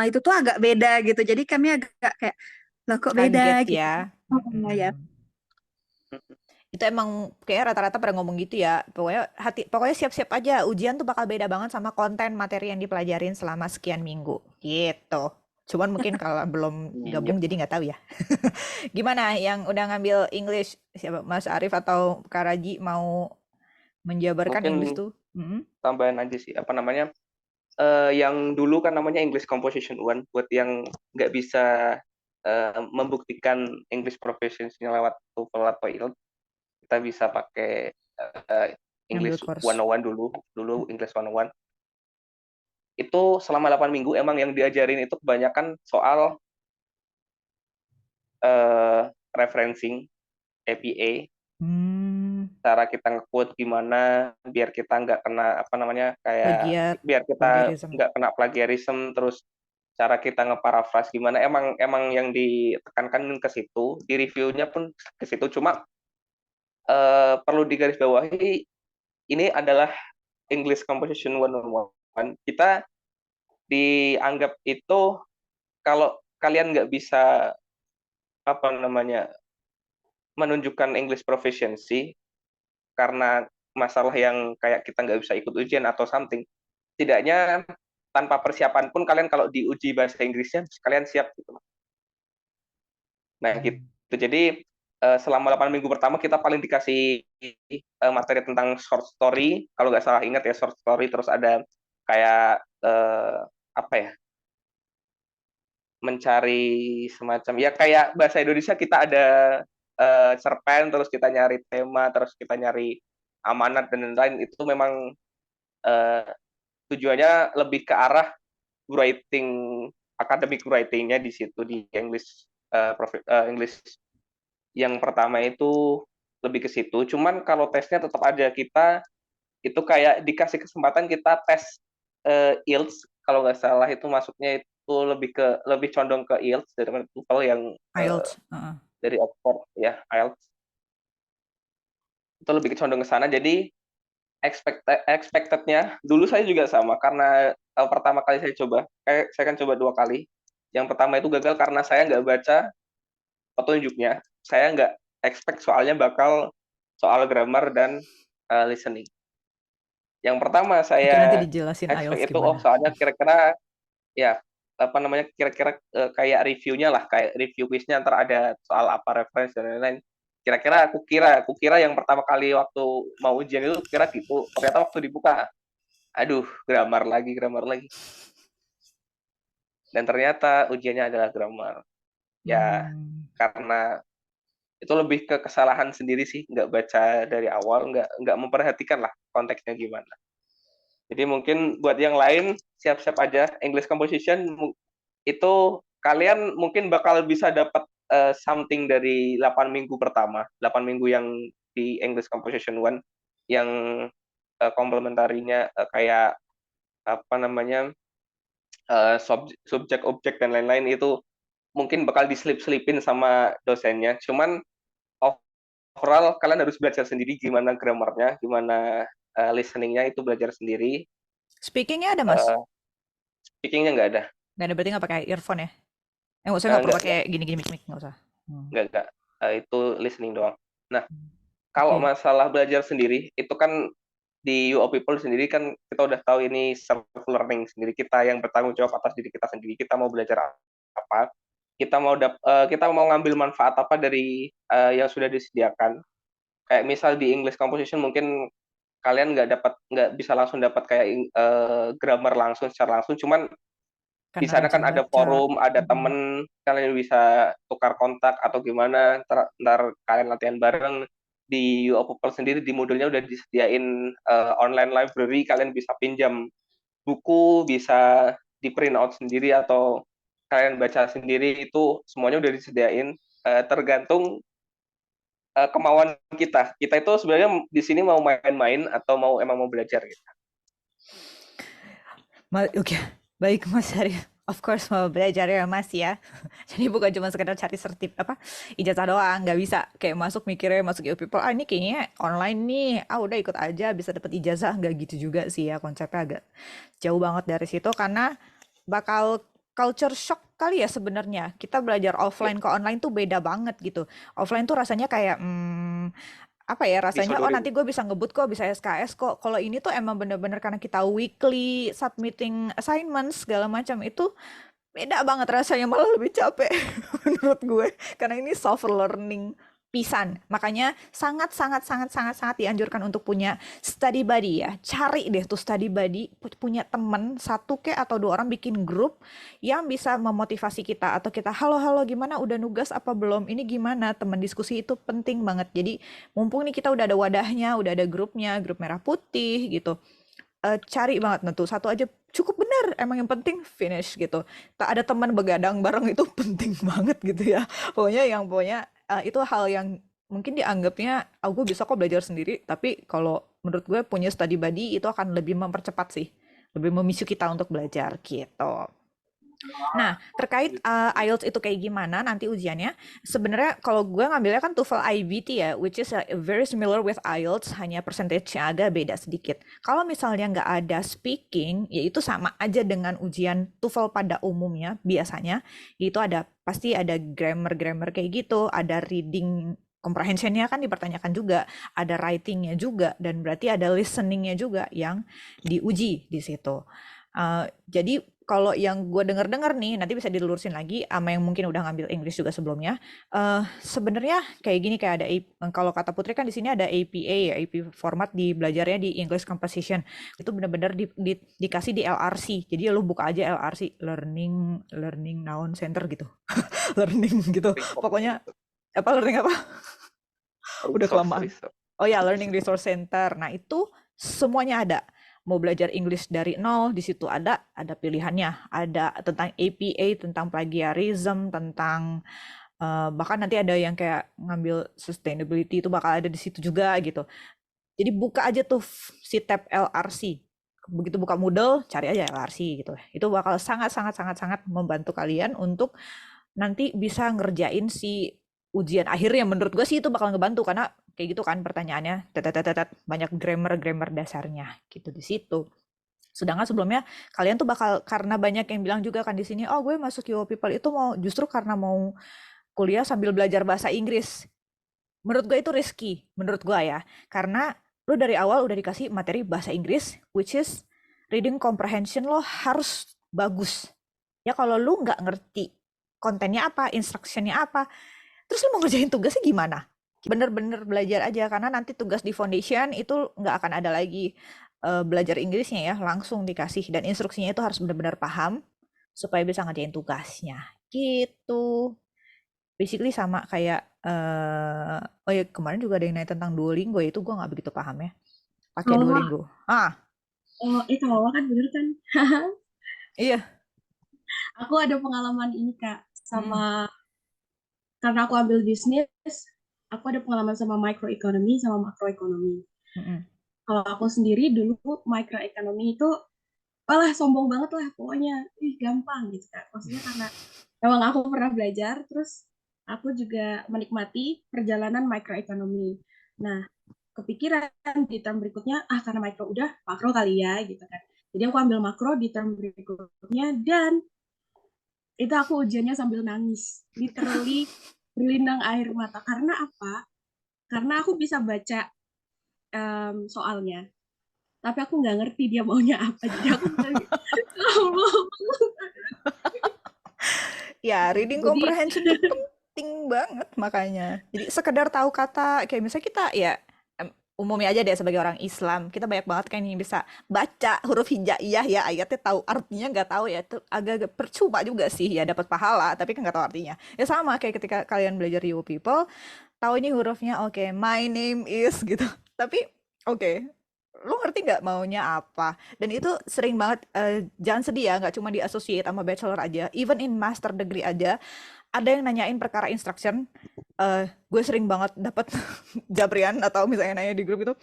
Itu tuh agak beda gitu, jadi kami agak kayak loh kok beda Kaget gitu. ya. Ya. Itu emang kayak rata-rata pada ngomong gitu ya. Pokoknya siap-siap aja, ujian tuh bakal beda banget sama konten materi yang dipelajarin selama sekian minggu gitu. Cuman mungkin kalau belum gabung jadi nggak tahu ya. Gimana yang udah ngambil English, siapa, Mas Arif atau Kak Raji mau menjabarkan Mungkin English tuh? tambahan aja sih, apa namanya, yang dulu kan namanya English Composition 1, buat yang nggak bisa membuktikan English proficiency-nya lewat TOEFL atau IELTS, kita bisa pakai English 101 dulu English 101. Itu selama 8 minggu emang yang diajarin itu kebanyakan soal referencing, APA, cara kita nge-quote gimana biar kita nggak kena apa namanya kayak biar kita nggak kena plagiarism, terus cara kita nge-paraphrase gimana, emang yang ditekankan ke situ, di reviewnya pun ke situ. Cuma perlu digarisbawahi, ini adalah English Composition 101. Kita dianggap itu kalau kalian nggak bisa apa namanya menunjukkan English proficiency karena masalah yang kayak kita nggak bisa ikut ujian atau something, setidaknya tanpa persiapan pun kalian kalau diuji bahasa Inggrisnya kalian siap gitu. Nah gitu. Jadi selama 8 minggu pertama kita paling dikasih materi tentang short story, kalau nggak salah ingat ya, short story, terus ada kayak apa ya, mencari semacam ya kayak bahasa Indonesia kita ada cerpen, terus kita nyari tema, terus kita nyari amanat dan lain-lain. Itu memang tujuannya lebih ke arah writing, academic writing-nya di situ, di English English yang pertama itu lebih ke situ. Cuman kalau tesnya tetap aja kita itu kayak dikasih kesempatan kita tes IELTS, kalau nggak salah itu masuknya itu lebih condong ke IELTS daripada TOEFL yang IELTS dari Oxford ya, IELTS itu lebih condong ke sana. Jadi expected-nya dulu saya juga sama, karena pertama kali saya coba, saya kan coba 2 kali. Yang pertama itu gagal karena saya nggak baca petunjuknya, saya nggak expect soalnya bakal soal grammar dan listening. Yang pertama saya nanti dijelasin expect IELTS itu gimana. soalnya kira-kira ya apa namanya, kira-kira kayak reviewnya lah, kayak review quiznya, ntar ada soal apa reference dan lain-lain. Kira-kira aku kira yang pertama kali waktu mau ujian itu kira gitu, ternyata waktu dibuka, aduh, grammar lagi. Dan ternyata ujiannya adalah grammar. Ya, karena itu lebih ke kesalahan sendiri sih, nggak baca dari awal, nggak memperhatikan lah konteksnya gimana. Jadi mungkin buat yang lain siap-siap aja. English composition itu kalian mungkin bakal bisa dapat something dari 8 minggu pertama, 8 minggu yang di English composition 1 yang komplementarinya kayak apa namanya, subjek, objek dan lain-lain, itu mungkin bakal diselip-selipin sama dosennya. Cuman overall kalian harus belajar sendiri gimana grammarnya, gimana listeningnya, itu belajar sendiri. Speakingnya ada, Mas? Speakingnya nggak ada. Nggak ada, berarti nggak pakai earphone ya? Nggak usah, nggak perlu Nggak, pakai gini-gini mic, nggak usah. nggak. Itu listening doang. Nah, kalau masalah belajar sendiri, itu kan di UO People sendiri kan kita udah tahu ini self learning sendiri, kita yang bertanggung jawab atas diri kita sendiri. Kita mau belajar apa, kita mau ngambil manfaat apa dari yang sudah disediakan. Kayak misal di English composition mungkin kalian nggak bisa langsung dapat kayak grammar secara langsung, cuman di sana kan ada forum, ada temen, kalian bisa tukar kontak atau gimana, ntar kalian latihan bareng. Di UO People sendiri di modulnya udah disediain online library, kalian bisa pinjam buku, bisa di print out sendiri atau kalian baca sendiri, itu semuanya udah disediain. Tergantung kemauan kita. Kita itu sebenarnya di sini mau main-main atau emang mau belajar gitu. Oke, baik Mas Hari. Of course mau belajar ya Mas ya. Jadi bukan cuma sekedar cari ijazah doang, nggak bisa kayak masuk mikirnya masuk UO People, ini kayaknya online nih, udah ikut aja bisa dapat ijazah, nggak gitu juga sih ya, konsepnya agak jauh banget dari situ, karena bakal culture shock kali ya sebenarnya. Kita belajar offline ke online tuh beda banget gitu. Offline tuh rasanya kayak apa ya, rasanya nanti gue bisa ngebut kok, bisa SKS kok. Kalau ini tuh emang bener-bener karena kita weekly submitting assignments segala macam, itu beda banget rasanya, malah lebih capek menurut gue, karena ini soft learning pisan. Makanya sangat dianjurkan untuk punya study buddy ya. Cari deh tuh study buddy, punya temen satu atau 2 orang, bikin grup yang bisa memotivasi kita, atau kita halo gimana, udah nugas apa belum, ini gimana, teman diskusi itu penting banget. Jadi mumpung nih kita udah ada wadahnya, udah ada grupnya, grup merah putih gitu, cari banget. Nah tuh satu aja cukup, bener, emang yang penting finish gitu. Tak ada teman begadang bareng itu penting banget gitu ya. Pokoknya itu hal yang mungkin dianggapnya gue bisa kok belajar sendiri, tapi kalau menurut gue punya study buddy itu akan lebih mempercepat sih, lebih memicu kita untuk belajar gitu. Nah, terkait IELTS itu kayak gimana nanti ujiannya, sebenarnya kalau gue ngambilnya kan TOEFL IBT ya, which is very similar with IELTS, hanya percentage-nya agak beda sedikit. Kalau misalnya nggak ada speaking, ya itu sama aja dengan ujian TOEFL pada umumnya biasanya, itu pasti ada grammar kayak gitu, ada reading comprehension-nya kan dipertanyakan juga, ada writing-nya juga, dan berarti ada listening-nya juga yang diuji di situ. Jadi kalau yang gue dengar nih, nanti bisa dilurusin lagi sama yang mungkin udah ngambil English juga sebelumnya. Sebenarnya kayak gini, kayak ada kalau kata Putri kan di sini ada APA ya, AP format di belajarnya di English Composition. Itu benar-benar dikasih di LRC. Jadi lu buka aja LRC, Learning Noun Center gitu. Learning gitu. Pokoknya learning apa? Udah kelamaan. Oh ya, Learning Resource Center. Nah, itu semuanya ada. Mau belajar English dari nol, di situ ada pilihannya, ada tentang APA, tentang plagiarism, tentang bahkan nanti ada yang kayak ngambil sustainability, itu bakal ada di situ juga gitu. Jadi buka aja tuh si tab LRC, begitu buka Moodle cari aja LRC gitu. Itu bakal sangat membantu kalian untuk nanti bisa ngerjain si ujian akhirnya. Menurut gue sih itu bakal ngebantu, karena kayak gitu kan pertanyaannya, banyak grammar dasarnya gitu di situ. Sedangkan sebelumnya kalian tuh bakal, karena banyak yang bilang juga kan di sini, gue masuk UO People itu justru karena mau kuliah sambil belajar bahasa Inggris. Menurut gue itu risky, menurut gue ya, karena lo dari awal udah dikasih materi bahasa Inggris, which is reading comprehension lo harus bagus. Ya kalau lu nggak ngerti kontennya apa, instructionnya apa, terus lu mau ngerjain tugasnya gimana? Bener-bener belajar aja, karena nanti tugas di foundation itu nggak akan ada lagi belajar Inggrisnya ya, langsung dikasih. Dan instruksinya itu harus benar-benar paham supaya bisa ngerjain tugasnya. Gitu. Basically sama kayak, oh ya kemarin juga ada yang nanya tentang Duolingo, ya itu gue nggak begitu paham ya. Pakai Kalau Duolingo. kalau kan bener kan? Iya. Aku ada pengalaman ini Kak, Mm. karena aku ambil bisnis, aku ada pengalaman sama microeconomy sama makroekonomi. Mm-mm. Kalau aku sendiri dulu microeconomy itu, walah sombong banget lah pokoknya, gampang gitu Kak. Maksudnya karena memang aku pernah belajar, terus aku juga menikmati perjalanan microeconomy. Nah, kepikiran di term berikutnya, karena micro udah, makro kali ya gitu kan. Jadi aku ambil makro di term berikutnya, dan itu aku ujiannya sambil nangis, literally berlinang air mata. Karena apa? Karena aku bisa baca soalnya, tapi aku nggak ngerti dia maunya apa. Jadi aku Ya, reading jadi comprehension itu penting banget makanya. Jadi sekedar tahu kata, kayak misalnya kita ya umumnya aja deh sebagai orang Islam, kita banyak banget kan yang bisa baca huruf hijaiyah ya, ayatnya tahu artinya nggak tahu ya, itu agak-agak percuma juga sih ya, dapat pahala tapi kan nggak tahu artinya. Ya sama kayak ketika kalian belajar You People, tahu ini hurufnya oke, my name is gitu. Tapi oke, lu ngerti nggak maunya apa? Dan itu sering banget, jangan sedih ya, nggak cuma di associate sama bachelor aja, even in master degree aja, ada yang nanyain perkara instruction. Gue sering banget dapat jabrian atau misalnya nanya di grup itu,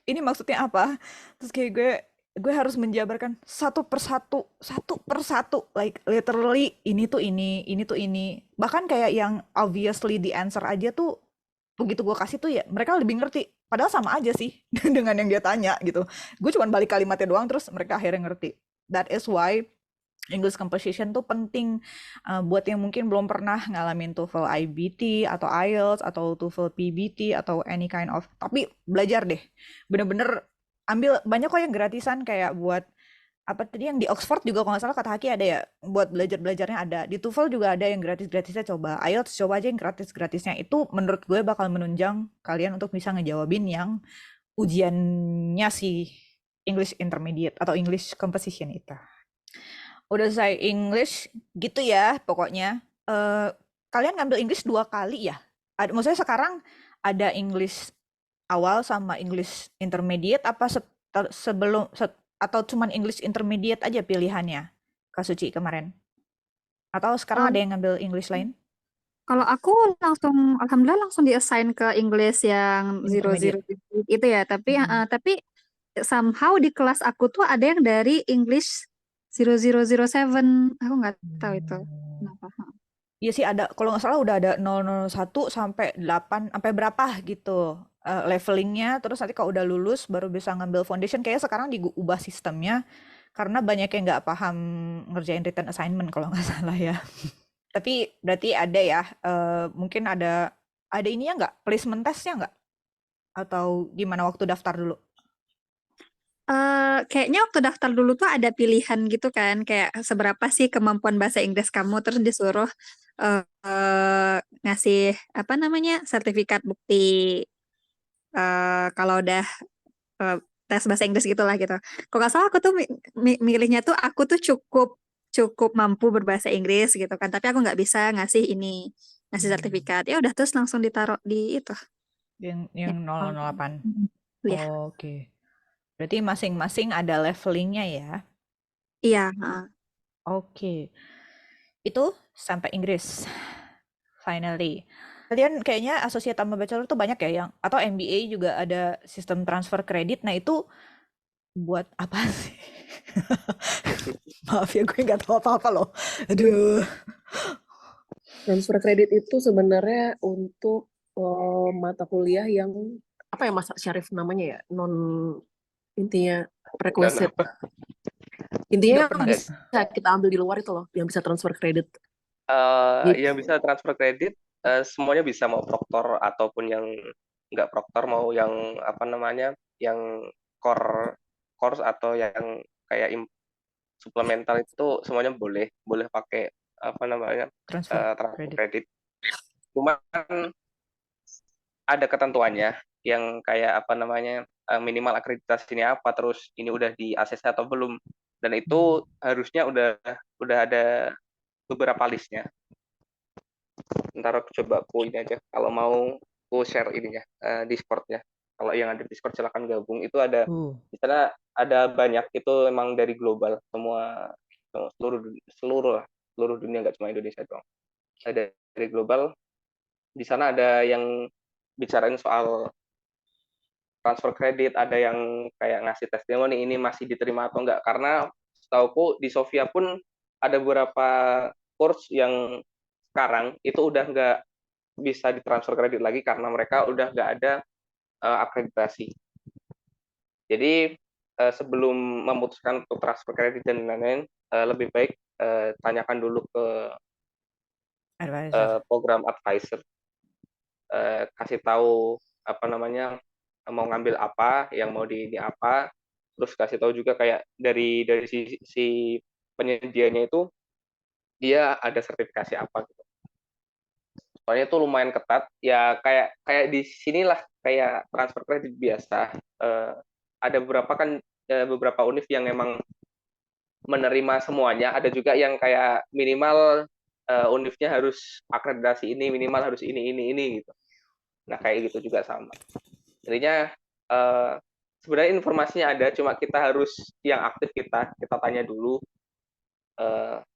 ini maksudnya apa? Terus kayak gue harus menjabarkan satu persatu, like literally ini tuh ini tuh ini. Bahkan kayak yang obviously the answer aja tuh, begitu gue kasih tuh ya mereka lebih ngerti. Padahal sama aja sih dengan yang dia tanya gitu. Gue cuma balik kalimatnya doang terus mereka akhirnya ngerti. That is why English composition tuh penting, buat yang mungkin belum pernah ngalamin TOEFL IBT atau IELTS atau TOEFL PBT atau any kind of, tapi belajar deh. Bener-bener ambil banyak kok yang gratisan, kayak buat apa tadi yang di Oxford juga kalau nggak salah kata Haki ada ya, buat belajarnya ada. Di TOEFL juga ada yang gratisnya, coba. IELTS coba aja yang gratisnya, itu menurut gue bakal menunjang kalian untuk bisa ngejawabin yang ujiannya si English Intermediate atau English Composition itu. Udah selesai English gitu ya pokoknya. Kalian ngambil English 2 kali ya? Maksudnya sekarang ada English awal sama English Intermediate, apa sebelum atau cuman English Intermediate aja pilihannya, Kak Suci kemarin? Atau sekarang ada yang ngambil English lain? Kalau aku alhamdulillah langsung di-assign ke English yang Intermediate. 00 itu ya. Tapi somehow di kelas aku tuh ada yang dari English 0007. Aku nggak tahu itu kenapa. Iya sih ada, kalau nggak salah udah ada 001 sampai 8, sampai berapa gitu levelingnya. Terus nanti kalau udah lulus baru bisa ngambil foundation. Kayaknya sekarang diubah sistemnya karena banyak yang nggak paham ngerjain written assignment kalau nggak salah ya. Tapi berarti ada ya, mungkin ada ininya nggak? Placement testnya nggak? Atau gimana waktu daftar dulu? Kayaknya waktu daftar dulu tuh ada pilihan gitu kan, kayak seberapa sih kemampuan bahasa Inggris kamu, terus disuruh ngasih apa namanya sertifikat bukti kalau udah tes bahasa Inggris gitulah gitu. Kalau nggak salah aku tuh milihnya tuh aku tuh cukup mampu berbahasa Inggris gitu kan, tapi aku nggak bisa ngasih sertifikat. Ya udah terus langsung ditaruh di itu. Yang Ya. 008. Iya. Oke. Berarti masing-masing ada levelingnya ya. Iya. Oke. Itu sampai Inggris. Finally. Kalian kayaknya associate sama bachelor tuh banyak ya yang, atau MBA juga ada sistem transfer kredit. Nah itu buat apa sih? Maaf ya gue nggak tahu apa-apa loh. Aduh. Transfer kredit itu sebenarnya untuk mata kuliah yang apa ya Mas Syarif namanya ya, intinya requisite. Intinya yang bisa kita ambil di luar itu loh, yang bisa transfer kredit. Yang bisa transfer kredit semuanya bisa, mau proktor ataupun yang nggak proktor, mau yang apa namanya, yang core course atau yang kayak supplemental itu semuanya boleh pakai apa namanya Transfer transfer credit. kredit. Cuman ada ketentuannya yang kayak apa namanya minimal akreditasinya apa, terus ini udah di ACC atau belum, dan itu harusnya udah ada beberapa listnya. Ntar aku coba aku ini aja, kalau mau aku share ininya Discord-nya. Kalau yang ada Discord silakan gabung. Itu ada di sana ada banyak, itu emang dari global semua, seluruh dunia, nggak cuma Indonesia doang. Ada dari global. Di sana ada yang bicarain soal transfer kredit, ada yang kayak ngasih testimoni ini masih diterima atau enggak, karena setauku di Sofia pun ada beberapa course yang sekarang itu udah nggak bisa ditransfer kredit lagi karena mereka udah nggak ada akreditasi. Jadi sebelum memutuskan untuk transfer kredit dan lain-lain, lebih baik tanyakan dulu ke program advisor, kasih tahu apa namanya mau ngambil apa, yang mau di apa, terus kasih tahu juga kayak dari si penyedianya itu dia ada sertifikasi apa gitu. Soalnya itu lumayan ketat ya, kayak di sinilah kayak transfer kredit biasa. Ada beberapa univ yang emang menerima semuanya, ada juga yang kayak minimal univnya harus akreditasi ini, minimal harus ini gitu. Nah kayak gitu juga sama. Jadinya sebenarnya informasinya ada, cuma kita harus yang aktif, kita tanya dulu,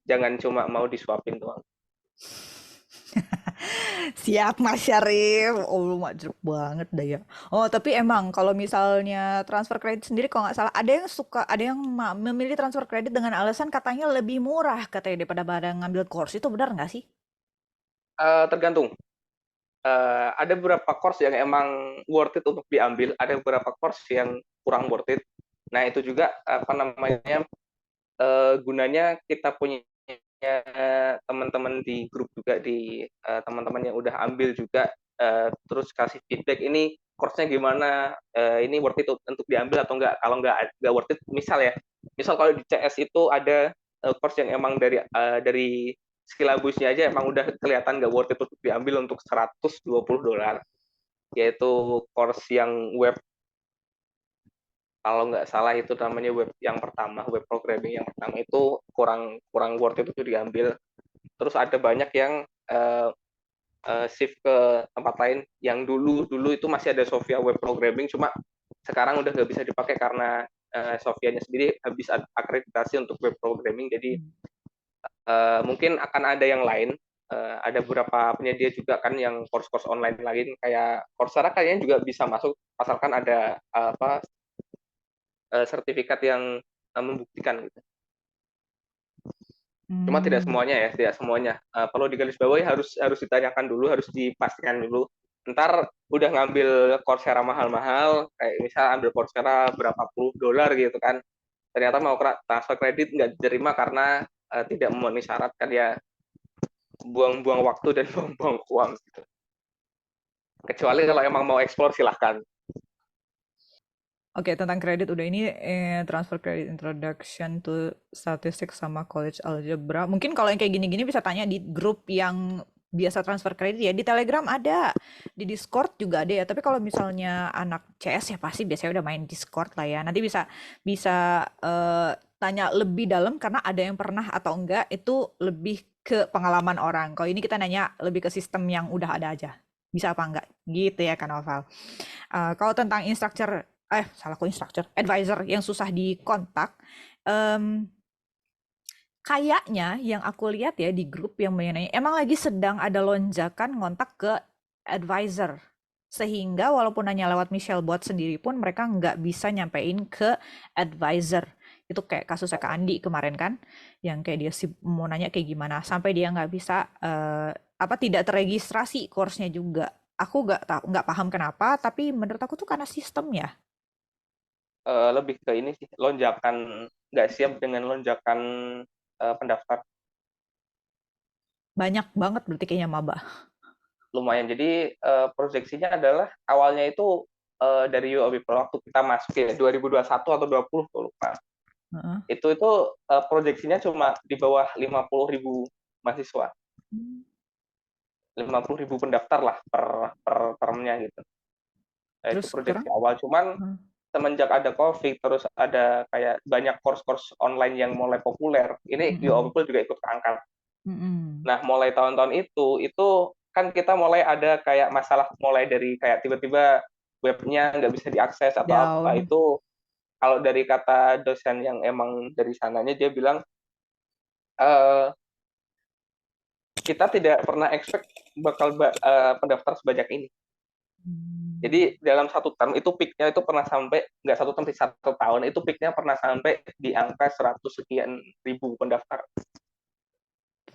jangan cuma mau disuapin doang. Siap Mas Syarif. Oh lu majruk banget dah ya. Oh tapi emang kalau misalnya transfer kredit sendiri kalau nggak salah ada yang memilih transfer kredit dengan alasan katanya lebih murah katanya daripada ngambil course, itu benar nggak sih? Tergantung. Ada beberapa course yang emang worth it untuk diambil, ada beberapa course yang kurang worth it. Nah itu juga apa namanya gunanya kita punya teman-teman di grup juga, di teman-teman yang udah ambil juga, terus kasih feedback ini course-nya gimana, ini worth it untuk diambil atau enggak. Kalau enggak worth it, misal kalau di CS itu ada course yang emang dari skillabusnya aja emang udah kelihatan nggak worth it untuk diambil untuk $120, yaitu course yang web, kalau nggak salah itu namanya web yang pertama, web programming yang pertama itu kurang worth it untuk diambil. Terus ada banyak yang shift ke tempat lain yang dulu itu masih ada Sofia web programming, cuma sekarang udah nggak bisa dipakai karena Sofianya sendiri habis akreditasi untuk web programming. Jadi mungkin akan ada yang lain. Ada beberapa penyedia juga kan yang course online lain, kayak Coursera kayaknya juga bisa masuk asalkan ada sertifikat yang membuktikan gitu. Cuma tidak semuanya. Perlu digarisbawahi, harus ditanyakan dulu, harus dipastikan dulu. Ntar udah ngambil Coursera mahal-mahal, kayak misal ambil Coursera berapa puluh dolar gitu kan, ternyata mau transfer kredit nggak diterima karena tidak memenuhi syarat, kan ya buang-buang waktu dan buang-buang uang gitu. Kecuali kalau emang mau eksplor silahkan. Oke, tentang kredit udah ini, transfer credit introduction to statistics sama college algebra. Mungkin kalau yang kayak gini-gini bisa tanya di grup yang biasa transfer kredit ya. Di Telegram ada, di Discord juga ada ya. Tapi kalau misalnya anak CS ya pasti biasanya udah main Discord lah ya. Nanti bisa tanya lebih dalam karena ada yang pernah atau enggak, itu lebih ke pengalaman orang. Kalau ini kita nanya lebih ke sistem yang udah ada aja. Bisa apa enggak? Gitu ya kan Oval. Kalau tentang advisor yang susah dikontak, kayaknya yang aku lihat ya di grup yang mengenai emang lagi sedang ada lonjakan ngontak ke advisor, sehingga walaupun nanya lewat Michelle Bot sendiri pun mereka nggak bisa nyampein ke advisor. Itu kayak kasusnya Kak Andi kemarin kan, yang kayak dia mau nanya kayak gimana sampai dia nggak bisa tidak terregistrasi course-nya juga. Aku nggak paham kenapa, tapi menurut aku tuh karena sistem ya. Lebih ke ini sih, lonjakan nggak siap dengan lonjakan pendaftar. Banyak banget berarti kayaknya maba. Lumayan. Jadi proyeksinya adalah awalnya itu dari UOB waktu kita masuk ya 2021 atau 20 lupa. Heeh. itu proyeksinya cuma di bawah 50.000 mahasiswa, 50.000 pendaftar lah per termnya gitu. Nah, itu Terus proyeksi sekarang? awal. Cuman semenjak ada COVID, terus ada kayak banyak course-course online yang mulai populer, ini UOPIPL juga ikut keangkat. Nah, mulai tahun-tahun itu kan kita mulai ada kayak masalah, mulai dari kayak tiba-tiba webnya nggak bisa diakses atau apa. Down. Itu kalau dari kata dosen yang emang dari sananya, dia bilang kita tidak pernah expect bakal pendaftar sebanyak ini. Jadi dalam satu term itu peak-nya itu pernah sampai, nggak satu term, di satu tahun itu peak-nya pernah sampai di angka 100 sekian ribu pendaftar.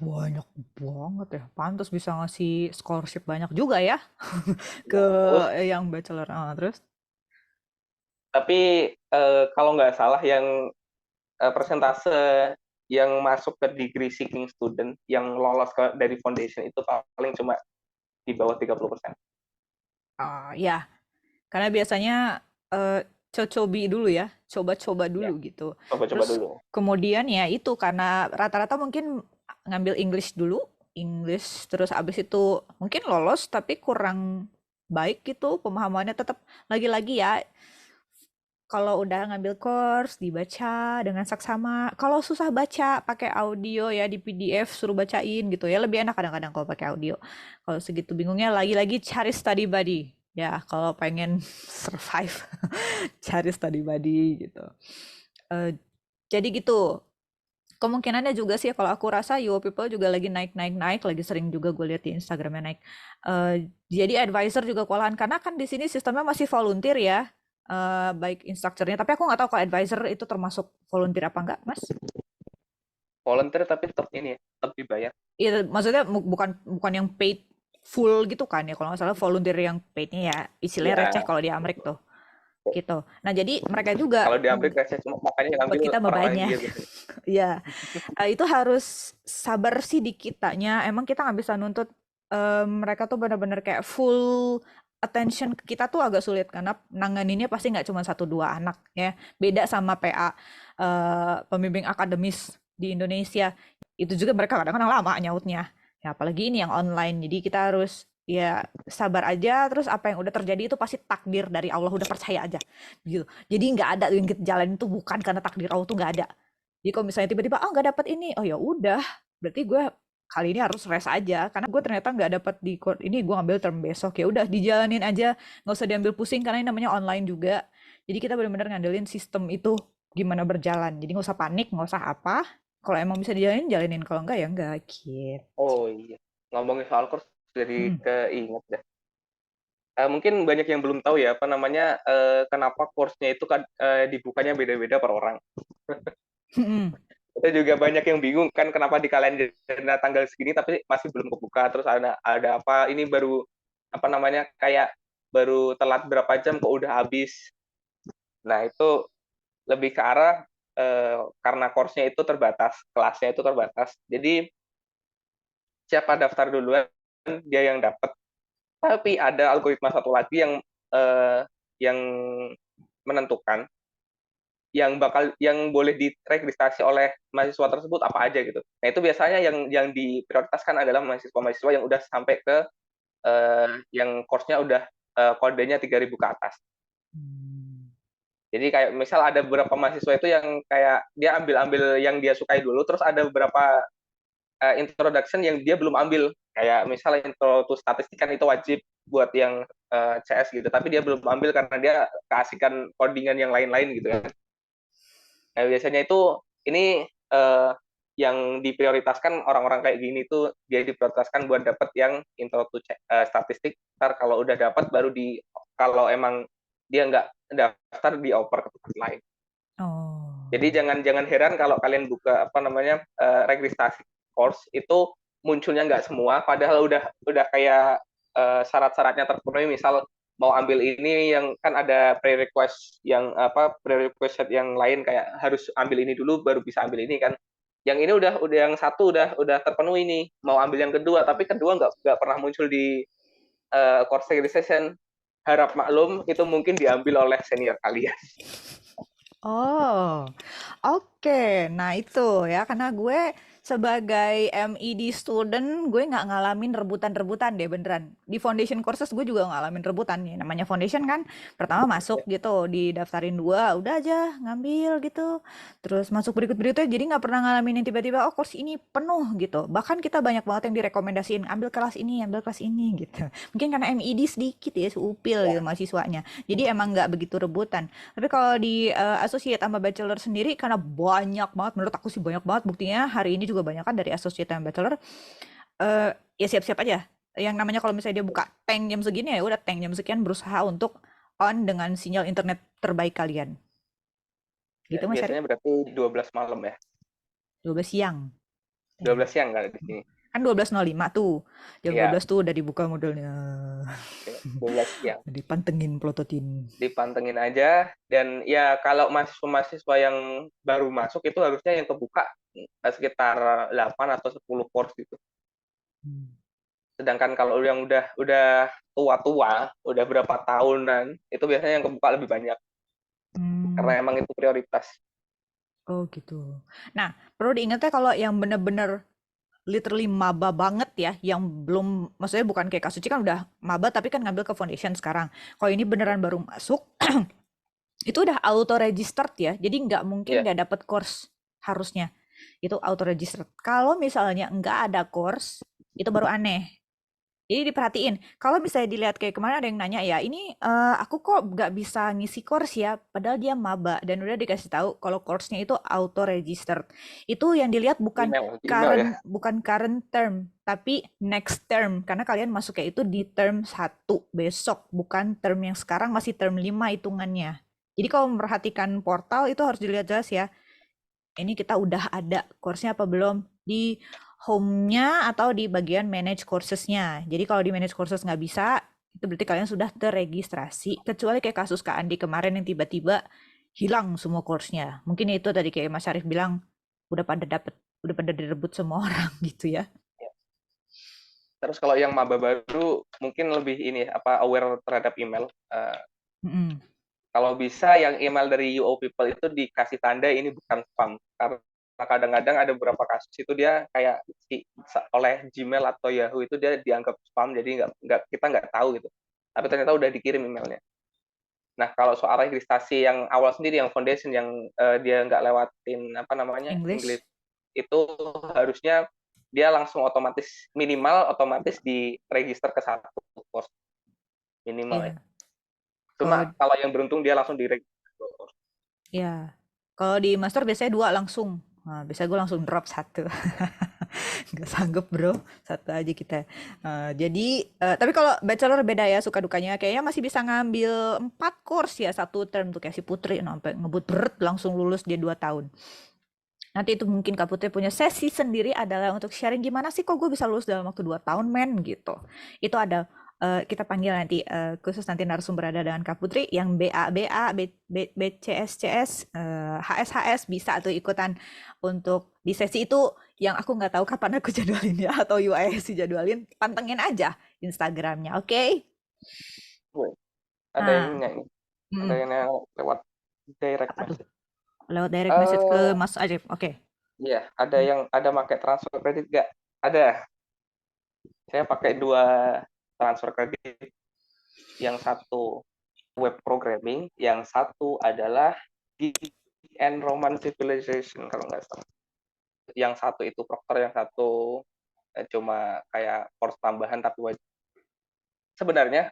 Banyak banget ya. Pantas bisa ngasih scholarship banyak juga ya ke Terus, yang bachelor. Terus? tapi kalau nggak salah yang persentase yang masuk ke degree seeking student yang lolos dari foundation itu paling cuma di bawah 30%. Ya, karena biasanya cocobi dulu ya, coba-coba dulu gitu. Coba-coba Terus dulu. kemudian ya itu karena rata-rata mungkin ngambil English dulu, terus abis itu mungkin lolos tapi kurang baik gitu pemahamannya. Tetap lagi-lagi ya, kalau udah ngambil course dibaca dengan saksama. Kalau susah baca pakai audio ya, di PDF suruh bacain gitu ya, lebih enak kadang-kadang kalau pakai audio. Kalau segitu bingungnya lagi-lagi cari study buddy ya, kalau pengen survive cari study buddy gitu. Jadi gitu kemungkinannya juga sih, kalau aku rasa UOPIPL juga lagi naik, lagi sering juga gue lihat di Instagramnya naik. Jadi advisor juga kewalahan karena kan di sini sistemnya masih volunteer ya, baik instrukturnya. Tapi aku nggak tahu kalau advisor itu termasuk volunteer apa enggak, Mas? Volunteer tapi tetap ini, tetap dibayar. Iya, maksudnya bukan yang paid full gitu kan ya. Kalau nggak salah volunteer yang paidnya ya istilahnya receh kalau di Amerika tuh. Gitu. Nah, jadi mereka juga kalau di Amerika receh, cuma makanya yang buat ambil kita orang lain bebannya. gitu. Ya, itu harus sabar sih di kitanya. Emang kita nggak bisa nuntut mereka tuh benar-benar kayak full attention ke kita, tuh agak sulit karena nanganinnya pasti nggak cuma 1-2 anak ya. Beda sama PA, pembimbing akademis di Indonesia. Itu juga mereka kadang-kadang lama nyautnya. Ya, apalagi ini yang online. Jadi kita harus ya sabar aja. Terus apa yang udah terjadi itu pasti takdir dari Allah, udah percaya aja gitu. Jadi nggak ada yang kita jalanin itu bukan karena takdir Allah, tuh nggak ada. Jadi kalau misalnya tiba-tiba nggak dapat ini, oh ya udah, berarti gue kali ini harus rest aja karena gue ternyata nggak dapat di ini, gue ngambil term besok, ya udah dijalanin aja, nggak usah diambil pusing karena ini namanya online juga. Jadi kita benar-benar ngandelin sistem itu gimana berjalan. Jadi nggak usah panik, nggak usah apa. Kalau emang bisa dijalanin, jalanin. Kalau enggak ya enggak gitu. Oh iya, ngomongin soal course jadi keinget deh. Mungkin banyak yang belum tahu ya, apa namanya, kenapa course-nya itu kan dibukanya beda-beda per orang. Itu juga banyak yang bingung kan, kenapa di kalender tanggal segini tapi masih belum kebuka. Terus ada apa, ini baru apa namanya, kayak baru telat berapa jam kok udah habis. Nah, itu lebih ke arah karena course-nya itu terbatas, kelasnya itu terbatas. Jadi siapa daftar duluan dia yang dapat. Tapi ada algoritma satu lagi yang menentukan yang boleh diregistrasi oleh mahasiswa tersebut apa aja gitu. Nah, itu biasanya yang diprioritaskan adalah mahasiswa-mahasiswa yang udah sampai ke yang course-nya udah kodenya 3.000 ke atas. Jadi kayak misal ada beberapa mahasiswa itu yang kayak dia ambil yang dia sukai dulu, terus ada beberapa introduction yang dia belum ambil. Kayak misal intro to statistik kan itu wajib buat yang CS gitu, tapi dia belum ambil karena dia keasikan codingan yang lain-lain gitu kan. Nah, biasanya itu ini yang diprioritaskan orang-orang kayak gini tuh, dia diprioritaskan buat dapat yang intro to statistik. Ntar kalau udah dapat baru kalau emang dia nggak daftar dioper ke tempat lain. Jadi jangan heran kalau kalian buka apa namanya registrasi course itu munculnya nggak semua, padahal udah kayak syarat-syaratnya terpenuhi. Misal mau ambil ini yang kan ada prerequisite yang lain, kayak harus ambil ini dulu baru bisa ambil ini kan. Yang ini udah yang satu udah terpenuhi nih, mau ambil yang kedua, tapi kedua nggak pernah muncul di course registration. Harap maklum, itu mungkin diambil oleh senior kalian. Oh, oke. Nah itu ya, karena gue sebagai MED student, gue nggak ngalamin rebutan-rebutan deh beneran. Di foundation courses gue juga ngalamin rebutan ya. Namanya foundation kan, pertama masuk gitu, didaftarin 2, udah aja ngambil gitu. Terus masuk berikut-berikutnya, jadi nggak pernah ngalamin yang tiba-tiba, oh course ini penuh gitu. Bahkan kita banyak banget yang direkomendasiin, ambil kelas ini gitu. Mungkin karena MED sedikit ya, seupil gitu mahasiswanya. Jadi emang nggak begitu rebutan. Tapi kalau di associate sama bachelor sendiri karena banyak banget, menurut aku sih banyak banget, buktinya hari ini juga banyak kan dari associate sama bachelor, ya siap-siap aja. Yang namanya kalau misalnya dia buka tank jam segini ya udah tank jam sekian berusaha untuk on dengan sinyal internet terbaik kalian. Gitu Mas Syarif? Biasanya berarti 12 malam ya. 12 siang. 12 siang kalau di sini. Kan 12.05 tuh. Jam Iya. 12 tuh udah dibuka modelnya. 12 siang. Dipantengin, pelototin. Dipantengin aja. Dan ya kalau mahasiswa-mahasiswa yang baru masuk itu harusnya yang kebuka sekitar 8 atau 10 course gitu. Sedangkan kalau yang udah tua-tua, udah berapa tahunan, itu biasanya yang kebuka lebih banyak. Karena emang itu prioritas. Oh gitu. Nah, perlu diingat ya kalau yang bener-bener literally maba banget ya, yang belum, maksudnya bukan kayak Kak Suci kan udah maba tapi kan ngambil ke foundation sekarang. Kalau ini beneran baru masuk, itu udah auto registered ya, jadi nggak mungkin nggak dapet course harusnya. Itu auto registered. Kalau misalnya nggak ada course, itu baru aneh. Jadi diperhatiin, kalau misalnya dilihat kayak kemarin ada yang nanya ya, ini aku kok nggak bisa ngisi course ya, padahal dia maba dan udah dikasih tahu kalau course-nya itu auto registered. Itu yang dilihat bukan bukan current term, tapi next term karena kalian masuknya itu di term 1 besok, bukan term yang sekarang masih term 5 hitungannya. Jadi kalau memperhatikan portal itu harus dilihat jelas ya. Ini kita udah ada course-nya apa belum di home-nya atau di bagian manage courses-nya. Jadi kalau di manage courses nggak bisa, itu berarti kalian sudah terregistrasi. Kecuali kayak kasus Kak Andi kemarin yang tiba-tiba hilang semua course-nya. Mungkin itu tadi kayak Mas Syarif bilang, udah pada direbut semua orang gitu ya. Terus kalau yang maba baru mungkin lebih ini aware terhadap email. Kalau bisa yang email dari UO People itu dikasih tanda ini bukan spam. Karena kadang-kadang ada beberapa kasus itu dia kayak oleh Gmail atau Yahoo itu dia dianggap spam, jadi kita nggak tahu gitu. Tapi ternyata udah dikirim emailnya. Nah kalau soal registrasi yang awal sendiri, yang foundation yang dia nggak lewatin English itu harusnya dia langsung minimal otomatis diregister ke 1 course minimal ya. Cuma kalau yang beruntung dia langsung diregister. Iya. Kalau di master biasanya 2 langsung. Nah, biasanya gue langsung drop 1. Nggak sanggup bro, 1 aja kita. Jadi, tapi kalau bachelor beda ya suka dukanya. Kayaknya masih bisa ngambil 4 course ya 1 term tuh kayak si Putri sampai ngebut berat langsung lulus dia 2 tahun. Nanti itu mungkin Kak Putri punya sesi sendiri adalah untuk sharing gimana sih kok gue bisa lulus dalam waktu 2 tahun men gitu. Itu ada kita panggil nanti khusus nanti narasumber ada dengan Kak Putri yang BA, BCS, HS bisa tuh ikutan untuk di sesi itu yang aku nggak tahu kapan aku jadwalin ya atau UISC jadwalin, pantengin aja Instagramnya, oke? Ada yang nyanyi, ada yang lewat direct message. Lewat direct message ke Mas Arif, oke? Iya, ada yang pakai transfer kredit nggak? Ada. Saya pakai 2 transfer kredit. Yang satu web programming, yang satu adalah Geek and Roman Civilization kalau nggak salah. Yang satu itu Proctor, yang satu cuma kayak course tambahan tapi wajib. Sebenarnya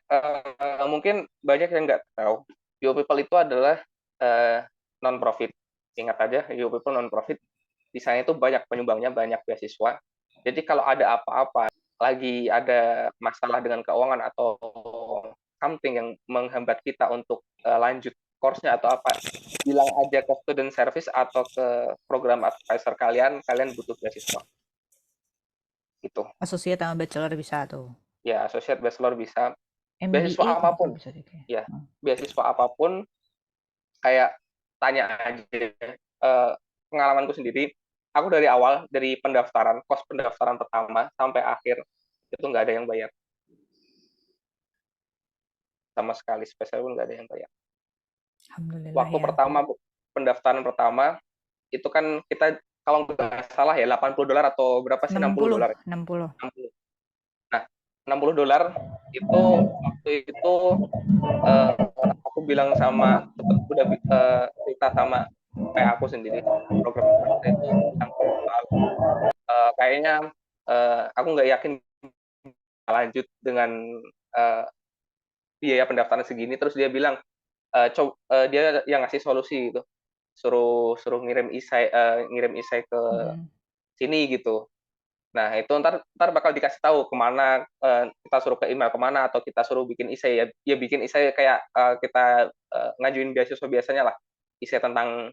mungkin banyak yang nggak tahu, UO People itu adalah non-profit. Ingat aja, UO People non-profit. Di sana itu banyak penyumbangnya, banyak beasiswa. Jadi kalau ada apa-apa, lagi ada masalah dengan keuangan atau something yang menghambat kita untuk lanjut course-nya atau apa, bilang aja ke student service atau ke program advisor kalian butuh beasiswa. Gitu. Associate sama bachelor bisa tuh. Ya, associate bachelor bisa. MBA beasiswa apapun. Ya, beasiswa apapun kayak tanya aja. Pengalamanku sendiri, aku dari awal, dari pendaftaran, kos pendaftaran pertama sampai akhir, itu nggak ada yang bayar. Sama sekali, spesial pun nggak ada yang bayar. Alhamdulillah Waktu ya. pendaftaran pertama itu kan kita kalau nggak salah ya $80 atau berapa sih, $60 ya? 60. 60. Nah, $60 itu waktu itu aku bilang sama udah cerita sama kayak aku sendiri program itu bilang kayaknya aku nggak yakin lanjut dengan biaya pendaftaran segini. Terus dia bilang dia yang ngasih solusi gitu, suruh ngirim isai ke sini gitu. Nah itu ntar bakal dikasih tahu kemana, kita suruh ke email kemana atau kita suruh bikin isai ya bikin isai kayak kita ngajuin beasiswa biasanya lah, isai tentang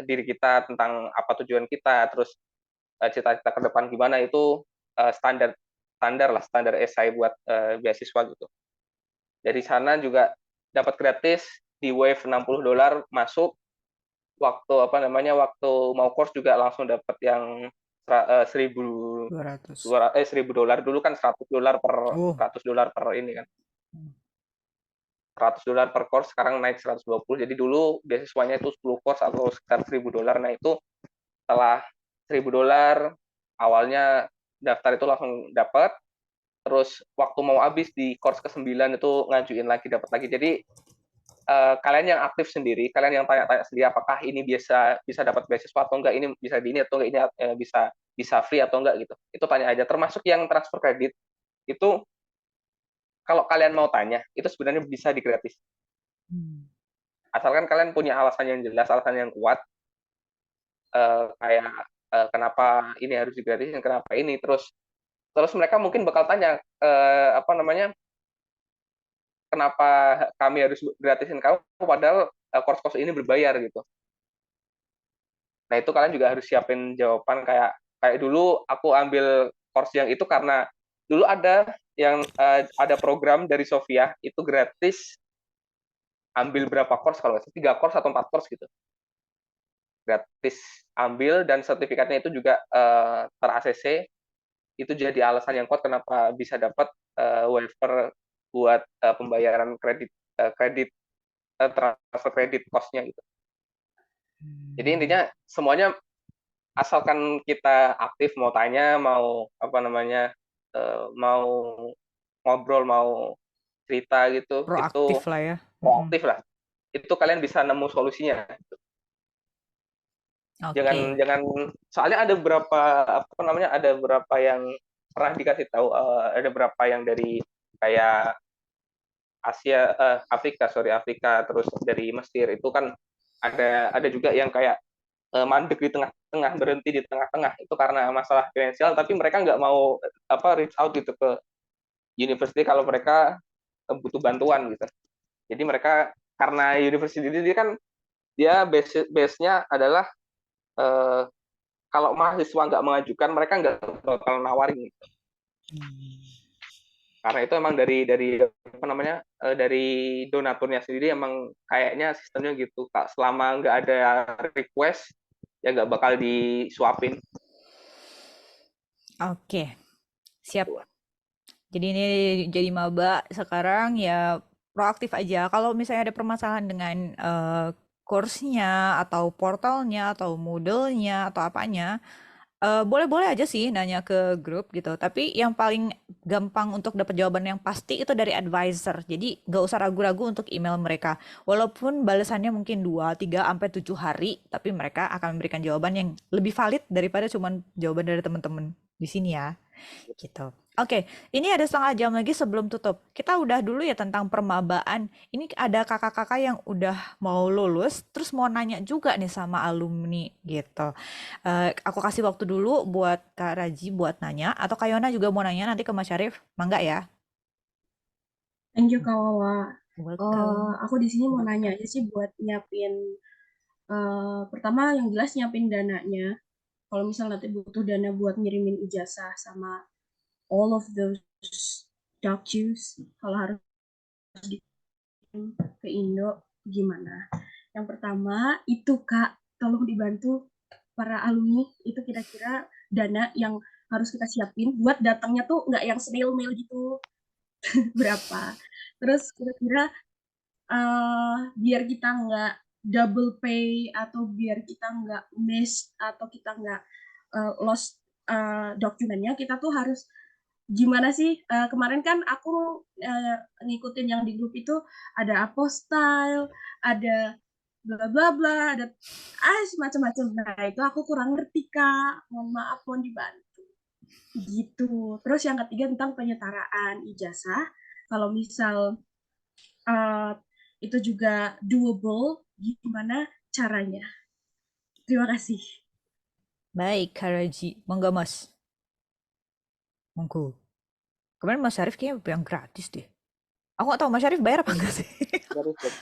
diri kita, tentang apa tujuan kita, terus cita-cita ke depan gimana, itu standar esai buat beasiswa gitu. Dari sana juga dapat gratis di Wave $60 masuk. Waktu waktu mau course juga langsung dapat yang $1.200 dulu kan $100 per ini kan. $100 per course, sekarang naik 120. Jadi dulu beasiswanya itu 10 course atau sekitar $1.000. Nah itu setelah $1.000 awalnya daftar itu langsung dapat. Terus waktu mau habis di course ke-9 itu ngajuin lagi, dapat lagi. Jadi kalian yang aktif sendiri, kalian yang tanya-tanya sendiri apakah ini bisa dapat beasiswa atau enggak, ini bisa di ini atau enggak, ini bisa free atau enggak gitu. Itu tanya aja. Termasuk yang transfer kredit itu kalau kalian mau tanya, itu sebenarnya bisa digratis. Asalkan kalian punya alasan yang jelas, alasan yang kuat, kayak kenapa ini harus digratisin, kenapa ini, terus mereka mungkin bakal tanya kenapa kami harus gratisin kamu padahal course-course ini berbayar gitu. Nah itu kalian juga harus siapin jawaban, kayak dulu aku ambil course yang itu karena dulu ada program dari Sofia itu gratis, ambil berapa course, kalau 3 course atau 4 course gitu, gratis ambil, dan sertifikatnya itu juga ter-ACC. Itu jadi alasan yang kuat kenapa bisa dapat waiver buat pembayaran transfer kredit cost-nya gitu. Jadi intinya semuanya asalkan kita aktif, mau tanya, mau mau ngobrol, mau cerita gitu, Proaktif lah ya. Proaktif lah. Itu kalian bisa nemu solusinya. Oke. Jangan soalnya ada beberapa yang pernah dikasih tahu, ada beberapa yang dari kayak Afrika, terus dari Mesir, itu kan ada juga yang kayak mandek di tengah-tengah, berhenti di tengah-tengah, itu karena masalah finansial, tapi mereka nggak mau reach out gitu ke university kalau mereka butuh bantuan gitu. Jadi mereka, karena university ini kan dia base-nya adalah kalau mahasiswa nggak mengajukan, mereka nggak bakal nawarin gitu. Karena itu emang dari dari donaturnya sendiri emang kayaknya sistemnya gitu, Kak. Selama nggak ada request ya nggak bakal disuapin. Oke, siap. Jadi ini jadi maba sekarang ya proaktif aja. Kalau misalnya ada permasalahan dengan course-nya atau portalnya atau Moodle-nya atau apanya, boleh-boleh aja sih nanya ke grup gitu. Tapi yang paling gampang untuk dapat jawaban yang pasti itu dari advisor. Jadi nggak usah ragu-ragu untuk email mereka. Walaupun balasannya mungkin 2, 3, sampai 7 hari, tapi mereka akan memberikan jawaban yang lebih valid daripada cuman jawaban dari teman-teman di sini ya. Gitu. Oke, ini ada setengah jam lagi sebelum tutup. Kita udah dulu ya tentang permabaan. Ini ada kakak-kakak yang udah mau lulus, terus mau nanya juga nih sama alumni gitu. Aku kasih waktu dulu buat Kak Raji buat nanya, atau Kak Yona juga mau nanya nanti ke Mas Syarif. Mangga ya. Thank you Kak Wawa. Welcome. Aku di sini mau nanya aja sih buat nyiapin, pertama yang jelas nyiapin dananya. Kalau misalnya nanti butuh dana buat ngirimin ijazah sama all of those documents, kalau harus dikirim ke Indo gimana? Yang pertama itu Kak, tolong dibantu para alumni itu kira-kira dana yang harus kita siapin buat datangnya tuh nggak yang snail mail gitu. Berapa? Terus kira-kira biar kita nggak double pay atau biar kita nggak miss atau kita nggak lost dokumennya, kita tuh harus gimana sih? Kemarin kan aku ngikutin yang di grup itu ada apostyle, ada bla bla bla, ada semacam-macam. Nah, itu aku kurang ngerti, Kak. Mohon maaf, mohon dibantu. Gitu. Terus yang ketiga tentang penyetaraan ijazah. Kalau misal itu juga doable, gimana caranya? Terima kasih. Baik, Karaji. Monggo, Mas. Monggo. Kemarin Mas Syarif kayaknya yang gratis deh. Aku nggak tahu Mas Syarif bayar apa enggak sih? Gratis.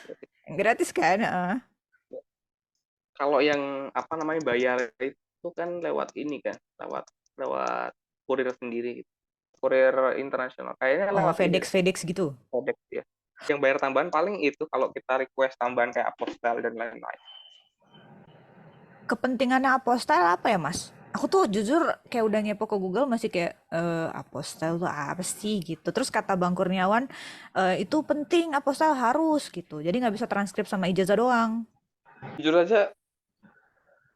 Gratis kan? Kalau yang apa namanya bayar itu kan lewat ini kan, lewat kurir sendiri, kurir internasional. Kayaknya Oh, lewat ini, FedEx gitu. FedEx ya. Yang bayar tambahan paling itu kalau kita request tambahan kayak apostille dan lain-lain. Kepentingannya apostille apa ya, Mas? Aku tuh jujur kayak udah nyepo ke Google masih kayak apostille tuh apa sih gitu. Terus kata Bang Kurniawan itu penting, apostille harus gitu. Jadi nggak bisa transkrip sama ijazah doang. Jujur aja,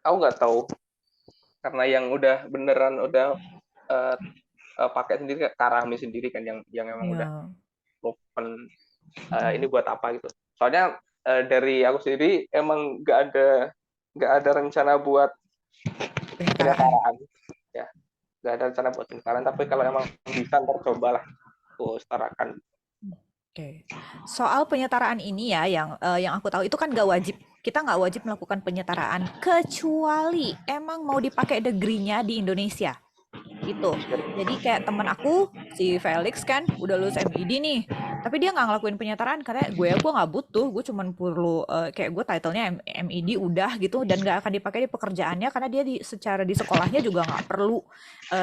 aku nggak tahu karena yang udah beneran udah pakai sendiri kayak Karami sendiri kan yang emang udah open ini buat apa gitu. Soalnya dari aku sendiri emang nggak ada rencana buat penyetaraan ya, nggak ada rencana buat penyetaraan, tapi kalau emang bisa ntar cobalah aku setarakan. Oke. Soal penyetaraan ini ya yang aku tahu itu kan nggak wajib, kita nggak wajib melakukan penyetaraan kecuali emang mau dipakai degree-nya di Indonesia gitu. Jadi kayak teman aku si Felix kan udah lulus MID nih, tapi dia nggak ngelakuin penyetaraan karena gue nggak butuh, gue cuman perlu kayak gue title-nya MID udah gitu dan nggak akan dipakai di pekerjaannya karena dia secara di sekolahnya juga nggak perlu